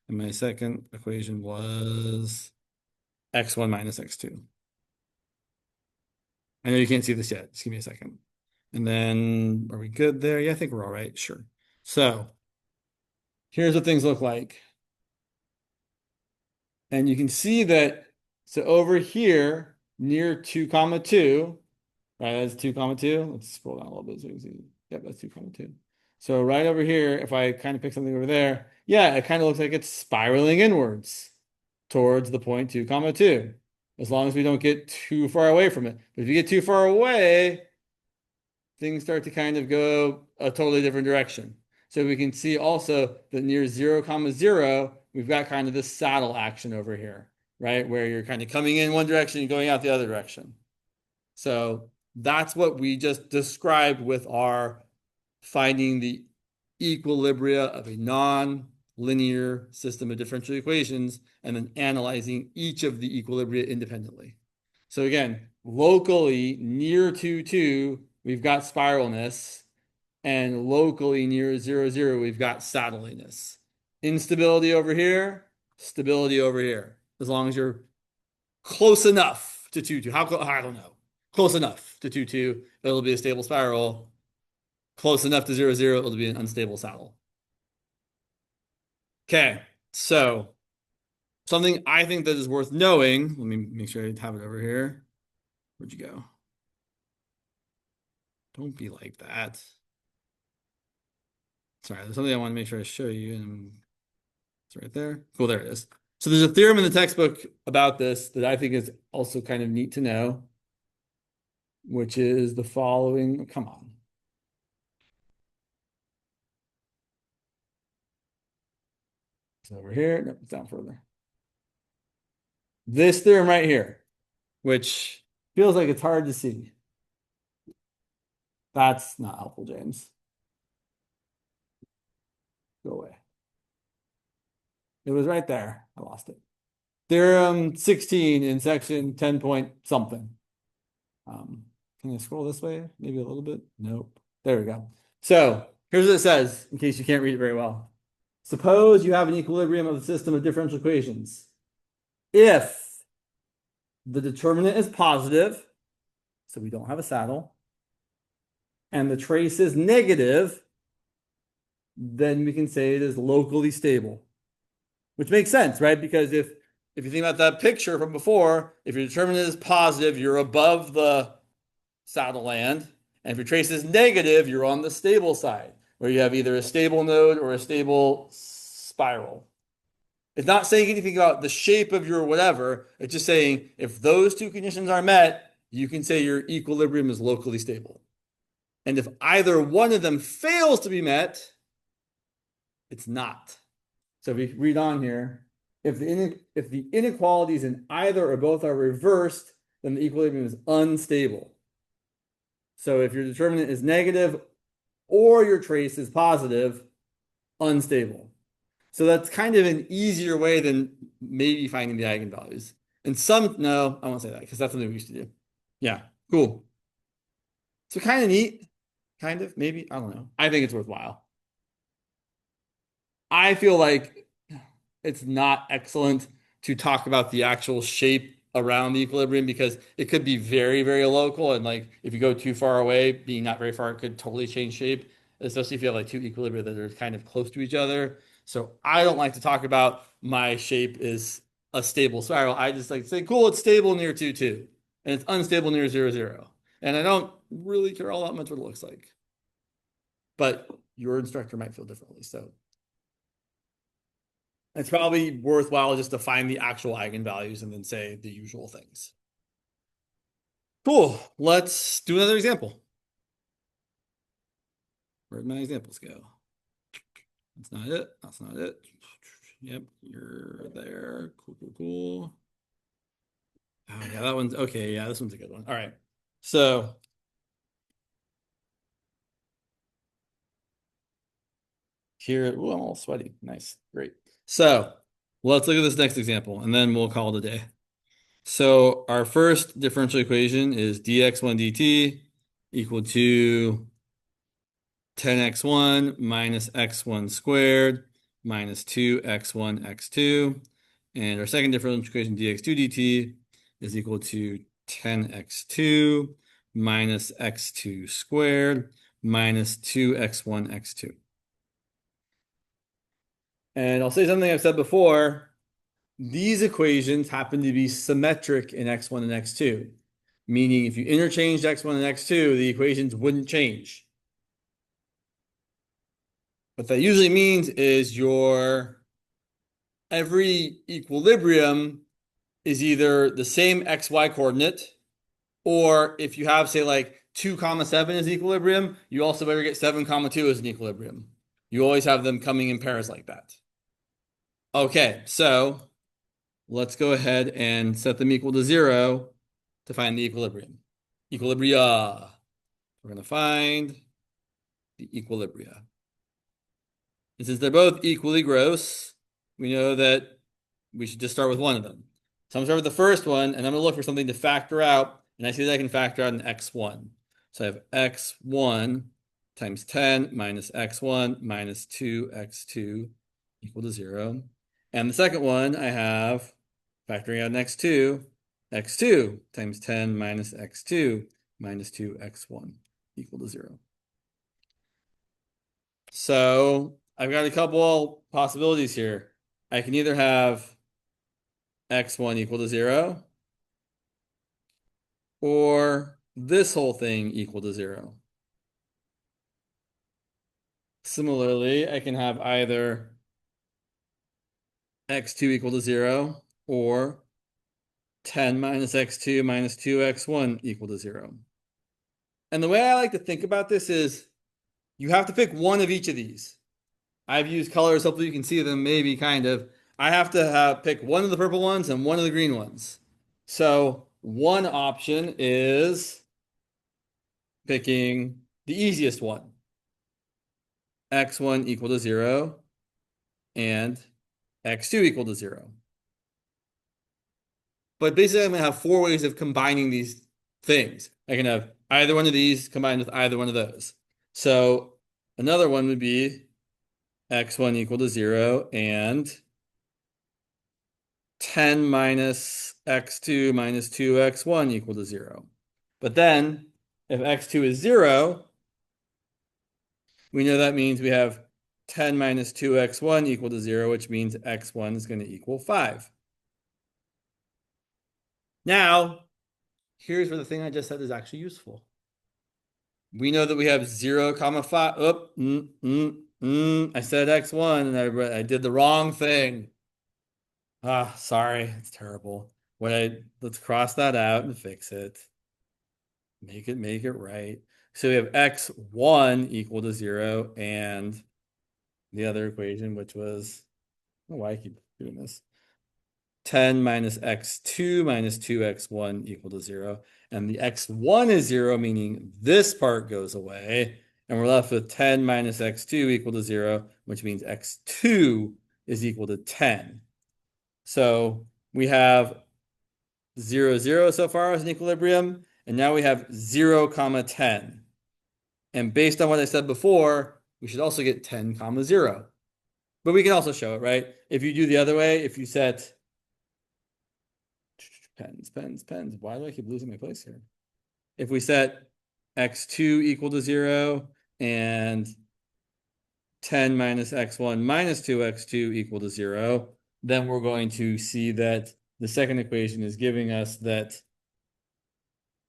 And my second equation was x1 minus x2. I know you can't see this yet. Just give me a second. And then, are we good there? Yeah, I think we're all right. Sure. So here's what things look like. And you can see that, so over here, near 2, 2, right, that's 2, 2. Let's scroll down a little bit so you can see. Yep, that's 2, 2. So right over here, if I kind of pick something over there, yeah, it kind of looks like it's spiraling inwards towards the point 2, 2, as long as we don't get too far away from it. But if you get too far away, things start to kind of go a totally different direction. So we can see also that near 0, 0, we've got kind of this saddle action over here, right? Where you're kind of coming in one direction and going out the other direction. So that's what we just described with our finding the equilibria of a non-linear system of differential equations and then analyzing each of the equilibria independently. So again, locally near 2, 2, we've got spiralness, and locally near 0, 0, we've got saddliness. Instability over here, stability over here. As long as you're close enough to 2, 2. How close? I don't know. Close enough to 2, 2, it'll be a stable spiral. Close enough to 0, 0, it'll be an unstable saddle. Okay, so something I think that is worth knowing. Let me make sure I have it over here. Where'd you go? Don't be like that. Sorry, there's something I want to make sure I show you, and it's right there. Cool, there it is. So there's a theorem in the textbook about this that I think is also kind of neat to know, which is the following. Come on. It's over here. No, it's down further. This theorem right here, which feels like it's hard to see. That's not helpful, James. Go away. It was right there. I lost it. Theorem 16 in section 10 point something. Can I scroll this way? Maybe a little bit? Nope. There we go. So here's what it says, in case you can't read it very well. Suppose you have an equilibrium of the system of differential equations. If the determinant is positive, so we don't have a saddle, and the trace is negative, then we can say it is locally stable. Which makes sense, right? Because if you think about that picture from before, if your determinant is positive, you're above the saddle land. And if your trace is negative, you're on the stable side, where you have either a stable node or a stable spiral. It's not saying anything about the shape of your whatever. It's just saying if those two conditions are met, you can say your equilibrium is locally stable. And if either one of them fails to be met, it's not. So if we read on here, if the inequalities in either or both are reversed, then the equilibrium is unstable. So if your determinant is negative or your trace is positive, unstable. So that's kind of an easier way than maybe finding the eigenvalues. And no, I won't say that because that's something we used to do. Yeah, cool. So kind of neat, kind of, maybe, I don't know. I think it's worthwhile. I feel like it's not excellent to talk about the actual shape around the equilibrium because it could be very, very local. And like if you go too far away, being not very far, it could totally change shape, especially if you have like two equilibria that are kind of close to each other. So I don't like to talk about my shape is a stable spiral. I just like to say, cool, it's stable near 2, 2, and it's unstable near 0, 0. And I don't really care all that much what it looks like. But your instructor might feel differently. So it's probably worthwhile just to find the actual eigenvalues and then say the usual things. Cool. Let's do another example. Where'd my examples go? That's not it. That's not it. Yep, you're there. Cool, cool, cool. Oh, yeah, that one's okay. Yeah, this one's a good one. All right. So here, ooh, I'm all sweaty. Nice. Great. So let's look at this next example and then we'll call it a day. So our first differential equation is dx1 dt equal to 10x1 minus x1 squared minus 2x1 x2. And our second differential equation dx2 dt is equal to 10x2 minus x2 squared minus 2x1 x2. And I'll say something I've said before. These equations happen to be symmetric in x1 and x2, meaning if you interchanged x1 and x2, the equations wouldn't change. What that usually means is your every equilibrium is either the same xy coordinate, or if you have, say, like 2 comma 7 as equilibrium, you also better get 7 comma 2 as an equilibrium. You always have them coming in pairs like that. Okay, so let's go ahead and set them equal to 0 to find the equilibrium. Equilibria. We're going to find the equilibria. And since they're both equally gross, we know that we should just start with one of them. So I'm going to start with the first one, and I'm going to look for something to factor out, and I see that I can factor out an x1. So I have x1 times 10 minus x1 minus 2x2 equal to 0. And the second one, I have factoring out an x2 times 10 minus x2 minus 2x1 equal to 0. So I've got a couple possibilities here. I can either have x1 equal to 0, or this whole thing equal to 0. Similarly, I can have either x2 equal to 0 or 10 minus x2 minus 2x1 equal to 0. And the way I like to think about this is you have to pick one of each of these. I've used colors, hopefully you can see them maybe kind of. I have to pick one of the purple ones and one of the green ones. So one option is picking the easiest one, x1 equal to 0 and x2 equal to 0. But basically, I'm going to have four ways of combining these things. I can have either one of these combined with either one of those. So another one would be x1 equal to 0 and 10 minus x2 minus 2x1 equal to 0. But then, if x2 is 0, we know that means we have 10 minus 2x1 equal to 0, which means x1 is going to equal 5. Now, here's where the thing I just said is actually useful. We know that we have 0, comma 5. I said x1 and I did the wrong thing. Sorry, it's terrible. Let's cross that out and fix it. Make it right. So we have x1 equal to 0 and the other equation, which was, I don't know why I keep doing this. 10 minus x2 minus 2x1 equal to 0. And the x1 is 0, meaning this part goes away. And we're left with 10 minus x2 equal to 0, which means x2 is equal to 10. So we have 0, 0 so far as an equilibrium. And now we have 0, comma 10. And based on what I said before, we should also get 10, comma 0. But we can also show it, right? If you do the other way, if you set pens. Why do I keep losing my place here? If we set x2 equal to 0 and 10 minus x1 minus 2x2 equal to 0, then we're going to see that the second equation is giving us that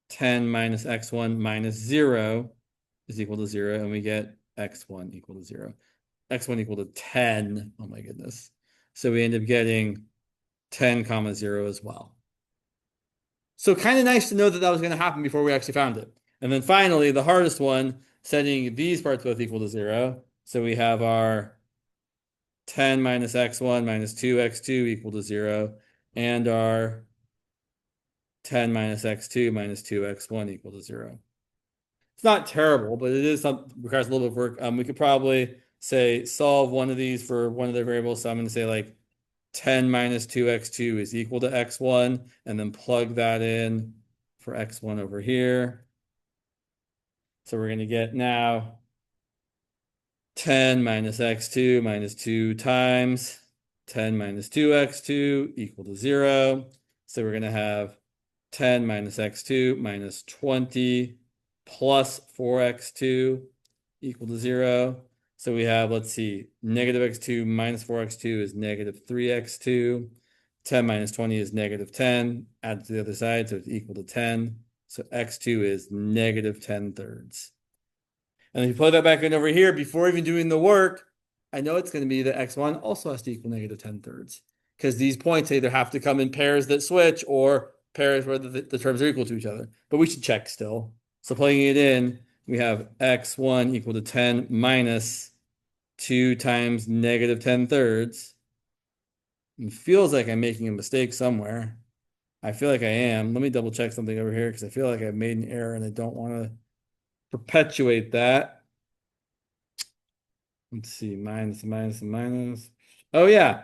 10 minus x1 minus 0 is equal to 0, and we get x1 equal to 0. x1 equal to 10. Oh my goodness. So we end up getting 10, comma 0 as well. So kind of nice to know that that was going to happen before we actually found it. And then finally, the hardest one, setting these parts both equal to 0. So we have our 10 minus x1 minus 2x2 equal to 0, and our 10 minus x2 minus 2x1 equal to 0. It's not terrible, but it is requires a little bit of work. We could probably say solve one of these for one of their variables. So I'm going to say like 10 minus 2x2 is equal to x1, and then plug that in for x1 over here. So we're going to get now 10 minus x2 minus 2 times 10 minus 2x2 equal to 0. So we're going to have 10 minus x2 minus 20 plus 4x2 equal to 0. So we have, let's see, negative x2 minus 4x2 is negative 3x2. 10 minus 20 is negative 10. Add to the other side, so it's equal to 10. So x2 is negative 10 thirds. And if you plug that back in over here, before even doing the work, I know it's going to be that x1 also has to equal negative 10 thirds. Because these points either have to come in pairs that switch or pairs where the terms are equal to each other. But we should check still. So plugging it in, we have x1 equal to 10 minus 2 times negative 10 thirds. It feels like I'm making a mistake somewhere. I feel like I am. Let me double check something over here because I feel like I've made an error and I don't want to perpetuate that. Let's see, minus. Oh yeah,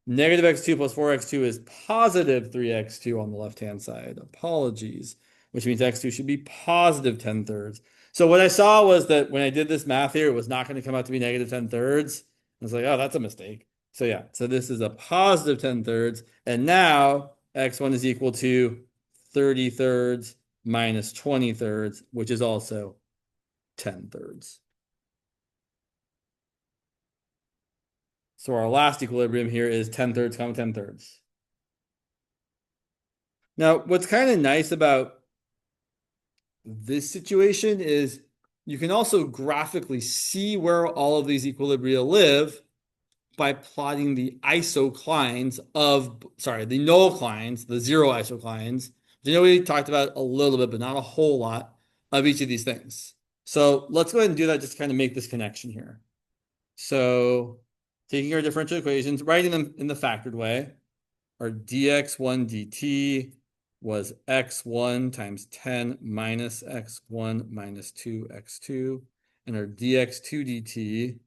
negative x2 plus 4x2 is positive 3x2 on the left-hand side. Apologies, which means x2 should be positive 10 thirds. So what I saw was that when I did this math here, it was not going to come out to be negative 10 thirds. I was like, oh, that's a mistake. So yeah, so this is a positive 10 thirds. And now x1 is equal to 30 thirds minus 20 thirds, which is also 10 thirds. So our last equilibrium here is 10 thirds, comma 10 thirds. Now, what's kind of nice about this situation is you can also graphically see where all of these equilibria live by plotting the isoclines of, sorry, the nullclines, the zero isoclines. You know, we talked about a little bit, but not a whole lot of each of these things. So let's go ahead and do that just to kind of make this connection here. So taking our differential equations, writing them in the factored way, our dx1 dt was x1 times 10 minus x1 minus 2x2, and our dx2 dt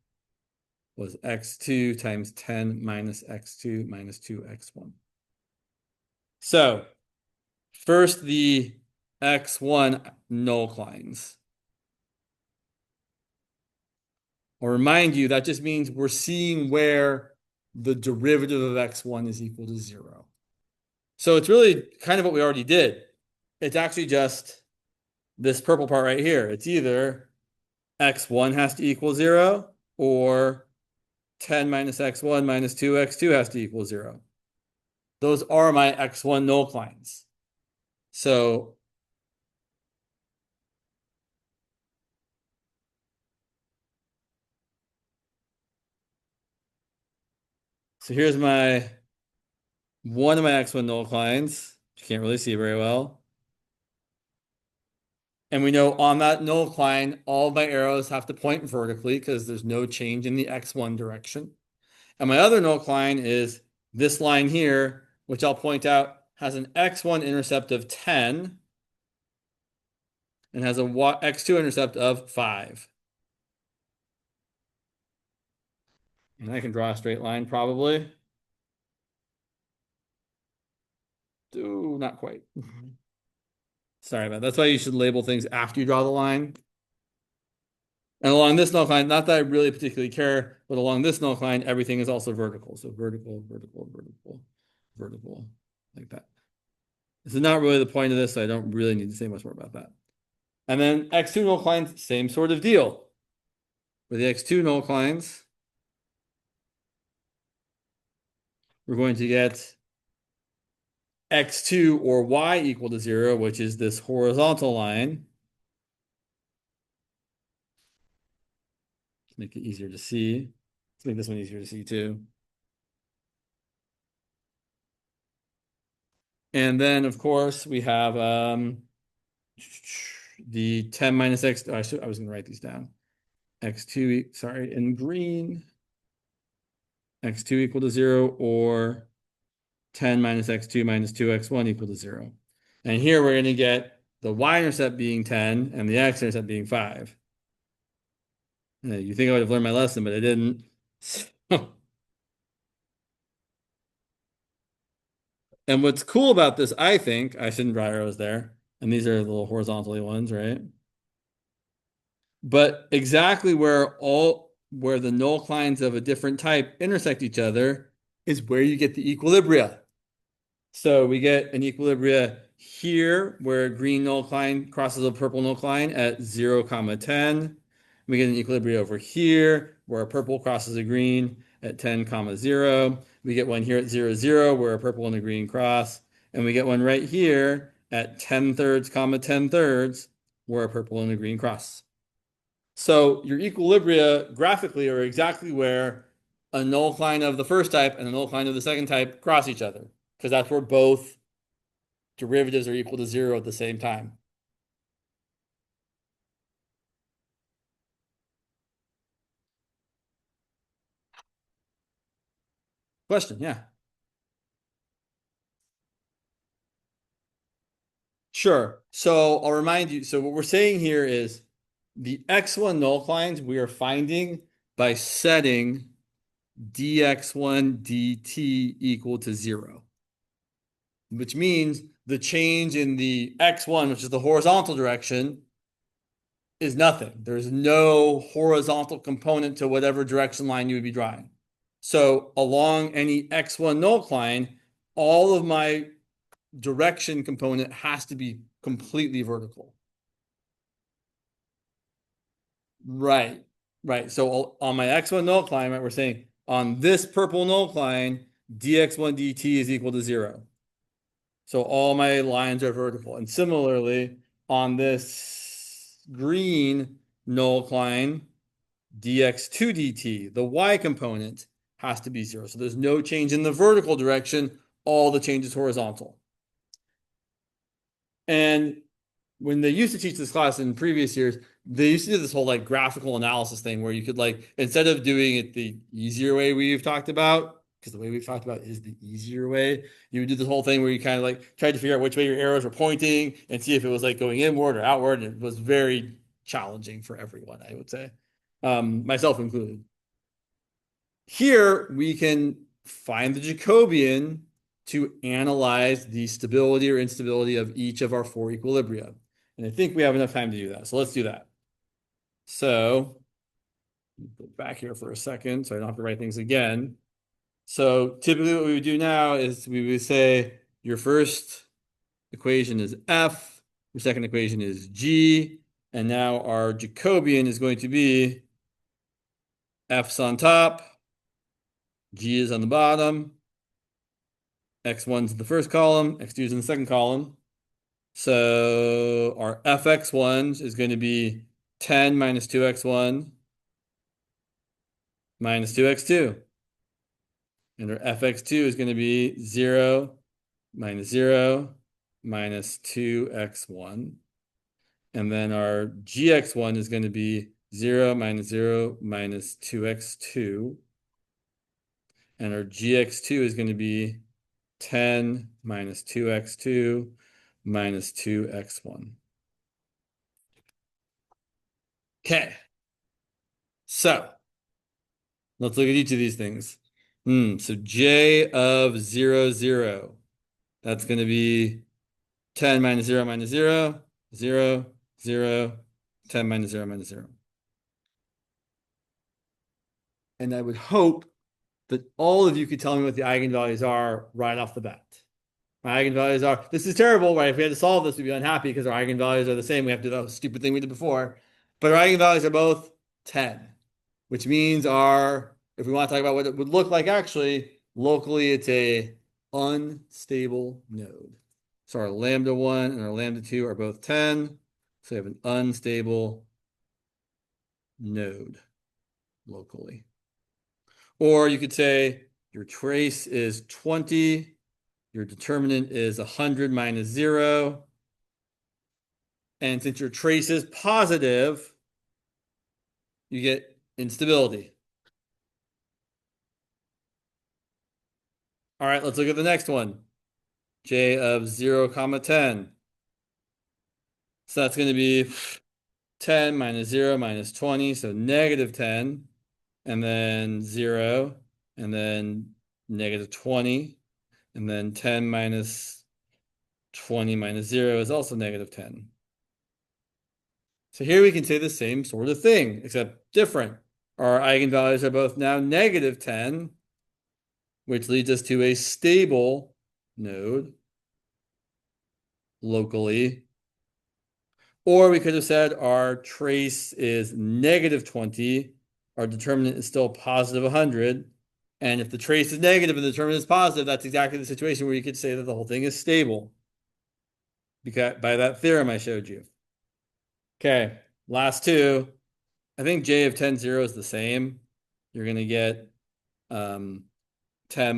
was x2 times 10 minus x2 minus 2x1. So first, the x1 nullclines. I'll remind you that just means we're seeing where the derivative of x1 is equal to 0. So it's really kind of what we already did. It's actually just this purple part right here. It's either x1 has to equal 0 or 10 minus x1 minus 2x2 has to equal 0. Those are my x1 nullclines. So here's my one of my x1 nullclines. You can't really see very well. And we know on that nullcline, all of my arrows have to point vertically because there's no change in the x1 direction. And my other nullcline is this line here, which I'll point out has an x1 intercept of 10 and has a x2 intercept of 5. And I can draw a straight line probably. Ooh, not quite. Sorry about that. That's why you should label things after you draw the line. And along this nullcline, not that I really particularly care, but along this nullcline, everything is also vertical. So vertical, vertical, vertical, vertical, like that. This is not really the point of this, so I don't really need to say much more about that. And then x2 nullclines, same sort of deal. For the x2 nullclines, we're going to get x2 or y equal to 0, which is this horizontal line. Let's make it easier to see. Let's make this one easier to see too. And then, of course, we have the 10 minus x. I was going to write these down. x2, sorry, in green. x2 equal to 0, or 10 minus x2 minus 2x1 equal to 0. And here we're going to get the y-intercept being 10 and the x-intercept being 5. You think I would have learned my lesson, but I didn't. And what's cool about this, I think, I shouldn't draw arrows there. And these are the little horizontally ones, right? But exactly where the nullclines of a different type intersect each other is where you get the equilibria. So we get an equilibria here where a green nullcline crosses a purple nullcline at 0, 10. We get an equilibria over here where a purple crosses a green at 10, 0. We get one here at 0, 0 where a purple and a green cross. And we get one right here at 10 thirds, 10 thirds where a purple and a green cross. So your equilibria graphically are exactly where a nullcline of the first type and a nullcline of the second type cross each other, because that's where both derivatives are equal to 0 at the same time. Question, yeah. Sure. So I'll remind you, so what we're saying here is the x1 nullclines we are finding by setting dx1 dt equal to 0, which means the change in the x1, which is the horizontal direction, is nothing. There's no horizontal component to whatever direction line you would be drawing. So along any x1 nullcline, all of my direction component has to be completely vertical. Right, right. So on my x1 nullcline, right, we're saying on this purple nullcline, dx1 dt is equal to 0. So all my lines are vertical. And similarly, on this green null line, dx2 dt, the y component has to be 0. So there's no change in the vertical direction. All the change is horizontal. And when they used to teach this class in previous years, they used to do this whole like graphical analysis thing where you could like, instead of doing it the easier way we've talked about, because the way we've talked about is the easier way, you would do this whole thing where you kind of like tried to figure out which way your arrows were pointing and see if it was like going inward or outward. And it was very challenging for everyone, I would say, myself included. Here we can find the Jacobian to analyze the stability or instability of each of our 4 equilibria. And I think we have enough time to do that. So let's do that. So go back here for a second so I don't have to write things again. So typically what we would do now is we would say your first equation is F, your second equation is G, and now our Jacobian is going to be F's on top, G is on the bottom, X1's in the first column, X2 is in the second column. So our fx1 is going to be 10 minus 2x1 minus 2x2. And our fx2 is going to be 0 minus 0 minus 2x1. And then our gx1 is going to be 0 minus 0 minus 2x2. And our gx2 is going to be 10 minus 2x2 minus 2x1. Okay. So let's look at each of these things. So J of 0, 0. That's going to be 10 minus 0 minus 0, 0, 0, 10 minus 0 minus 0. And I would hope that all of you could tell me what the eigenvalues are right off the bat. My eigenvalues are, this is terrible, right? If we had to solve this, we'd be unhappy because our eigenvalues are the same. We have to do that stupid thing we did before. But our eigenvalues are both 10, which means if we want to talk about what it would look like actually, locally it's a unstable node. So our lambda 1 and our lambda 2 are both 10. So we have an unstable node locally. Or you could say your trace is 20. Your determinant is 100 minus 0. And since your trace is positive, you get instability. All right, let's look at the next one. J of 0, 10. So that's going to be 10 minus 0 minus 20, so negative 10, and then 0, and then negative 20, and then 10 minus 20 minus 0 is also negative 10. So here we can say the same sort of thing, except different. Our eigenvalues are both now negative 10, which leads us to a stable node locally. Or we could have said our trace is negative 20, our determinant is still positive 100. And if the trace is negative and the determinant is positive, that's exactly the situation where you could say that the whole thing is stable. Because by that theorem I showed you. Okay, last two. I think J of 10, 0 is the same. You're going to get 10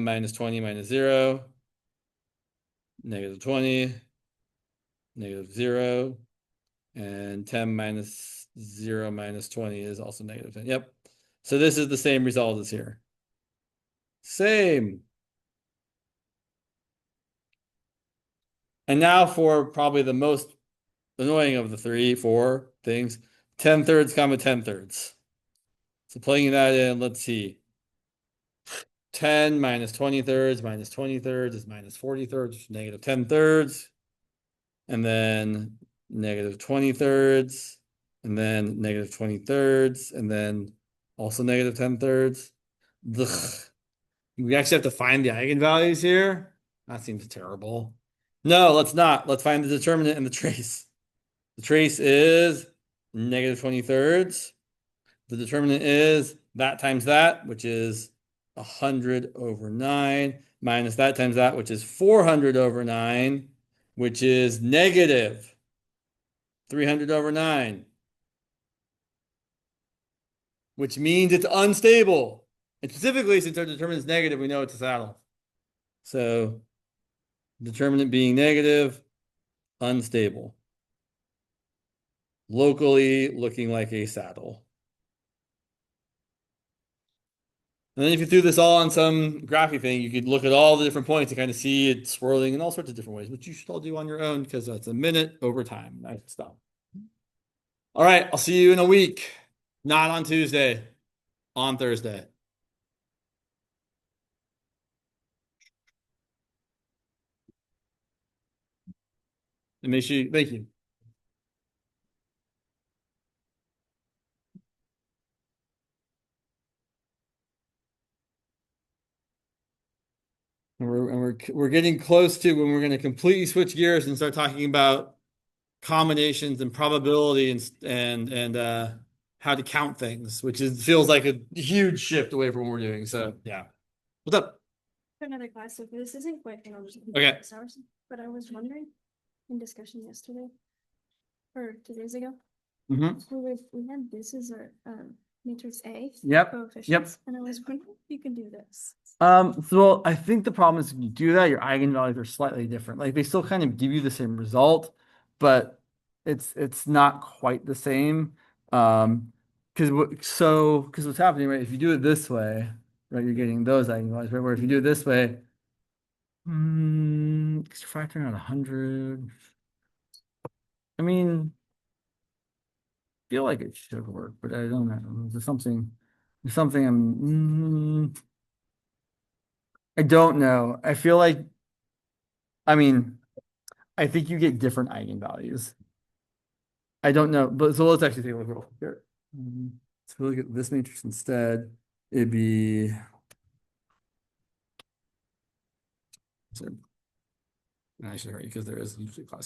minus 20 minus 0, negative 20, negative 0, and 10 minus 0 minus 20 is also negative 10. Yep. So this is the same result as here. Same. And now for probably the most annoying of the 3, 4 things, 10 thirds comma 10 thirds. So plugging that in, let's see. 10 minus 20 thirds minus 20 thirds is minus 40 thirds, which is negative 10 thirds. And then negative 20 thirds, and then negative 20 thirds, and then also negative 10 thirds. Ugh. We actually have to find the eigenvalues here. That seems terrible. No, let's not. Let's find the determinant and the trace. The trace is negative 20 thirds. The determinant is that times that, which is 100 over 9 minus that times that, which is 400 over 9, which is negative 300 over 9, which means it's unstable. And specifically, since our determinant is negative, we know it's a saddle. So determinant being negative, unstable. Locally looking like a saddle. And then if you threw this all on some graphy thing, you could look at all the different points and kind of see it swirling in all sorts of different ways, which you should all do on your own because that's a minute over time. Nice stuff. All right, I'll see you in a week. Not on Tuesday, on Thursday. And make sure thank you. We're getting close to when we're going to completely switch gears and start talking about combinations and probability and how to count things, which feels like a huge shift away from what we're doing. So yeah. What's up? Another class, so this isn't quite Okay. hours, but I was wondering in discussion yesterday or 2 days ago, we had this as our matrix A. Yep. Coefficients, and I was wondering if you can do this. So I think the problem is if you do that, your eigenvalues are slightly different. Like they still kind of give you the same result, but it's not quite the same. Because what's happening, right? If you do it this way, right, you're getting those eigenvalues, right? Where if you do it this way, because you're factoring out 100. I mean, I feel like it should work, but I don't know. There's something I don't know. I mean, I think you get different eigenvalues. I don't know, but so let's actually take a look real quick here. So if we look at this matrix instead, it'd be. So, actually, right, because there is usually class.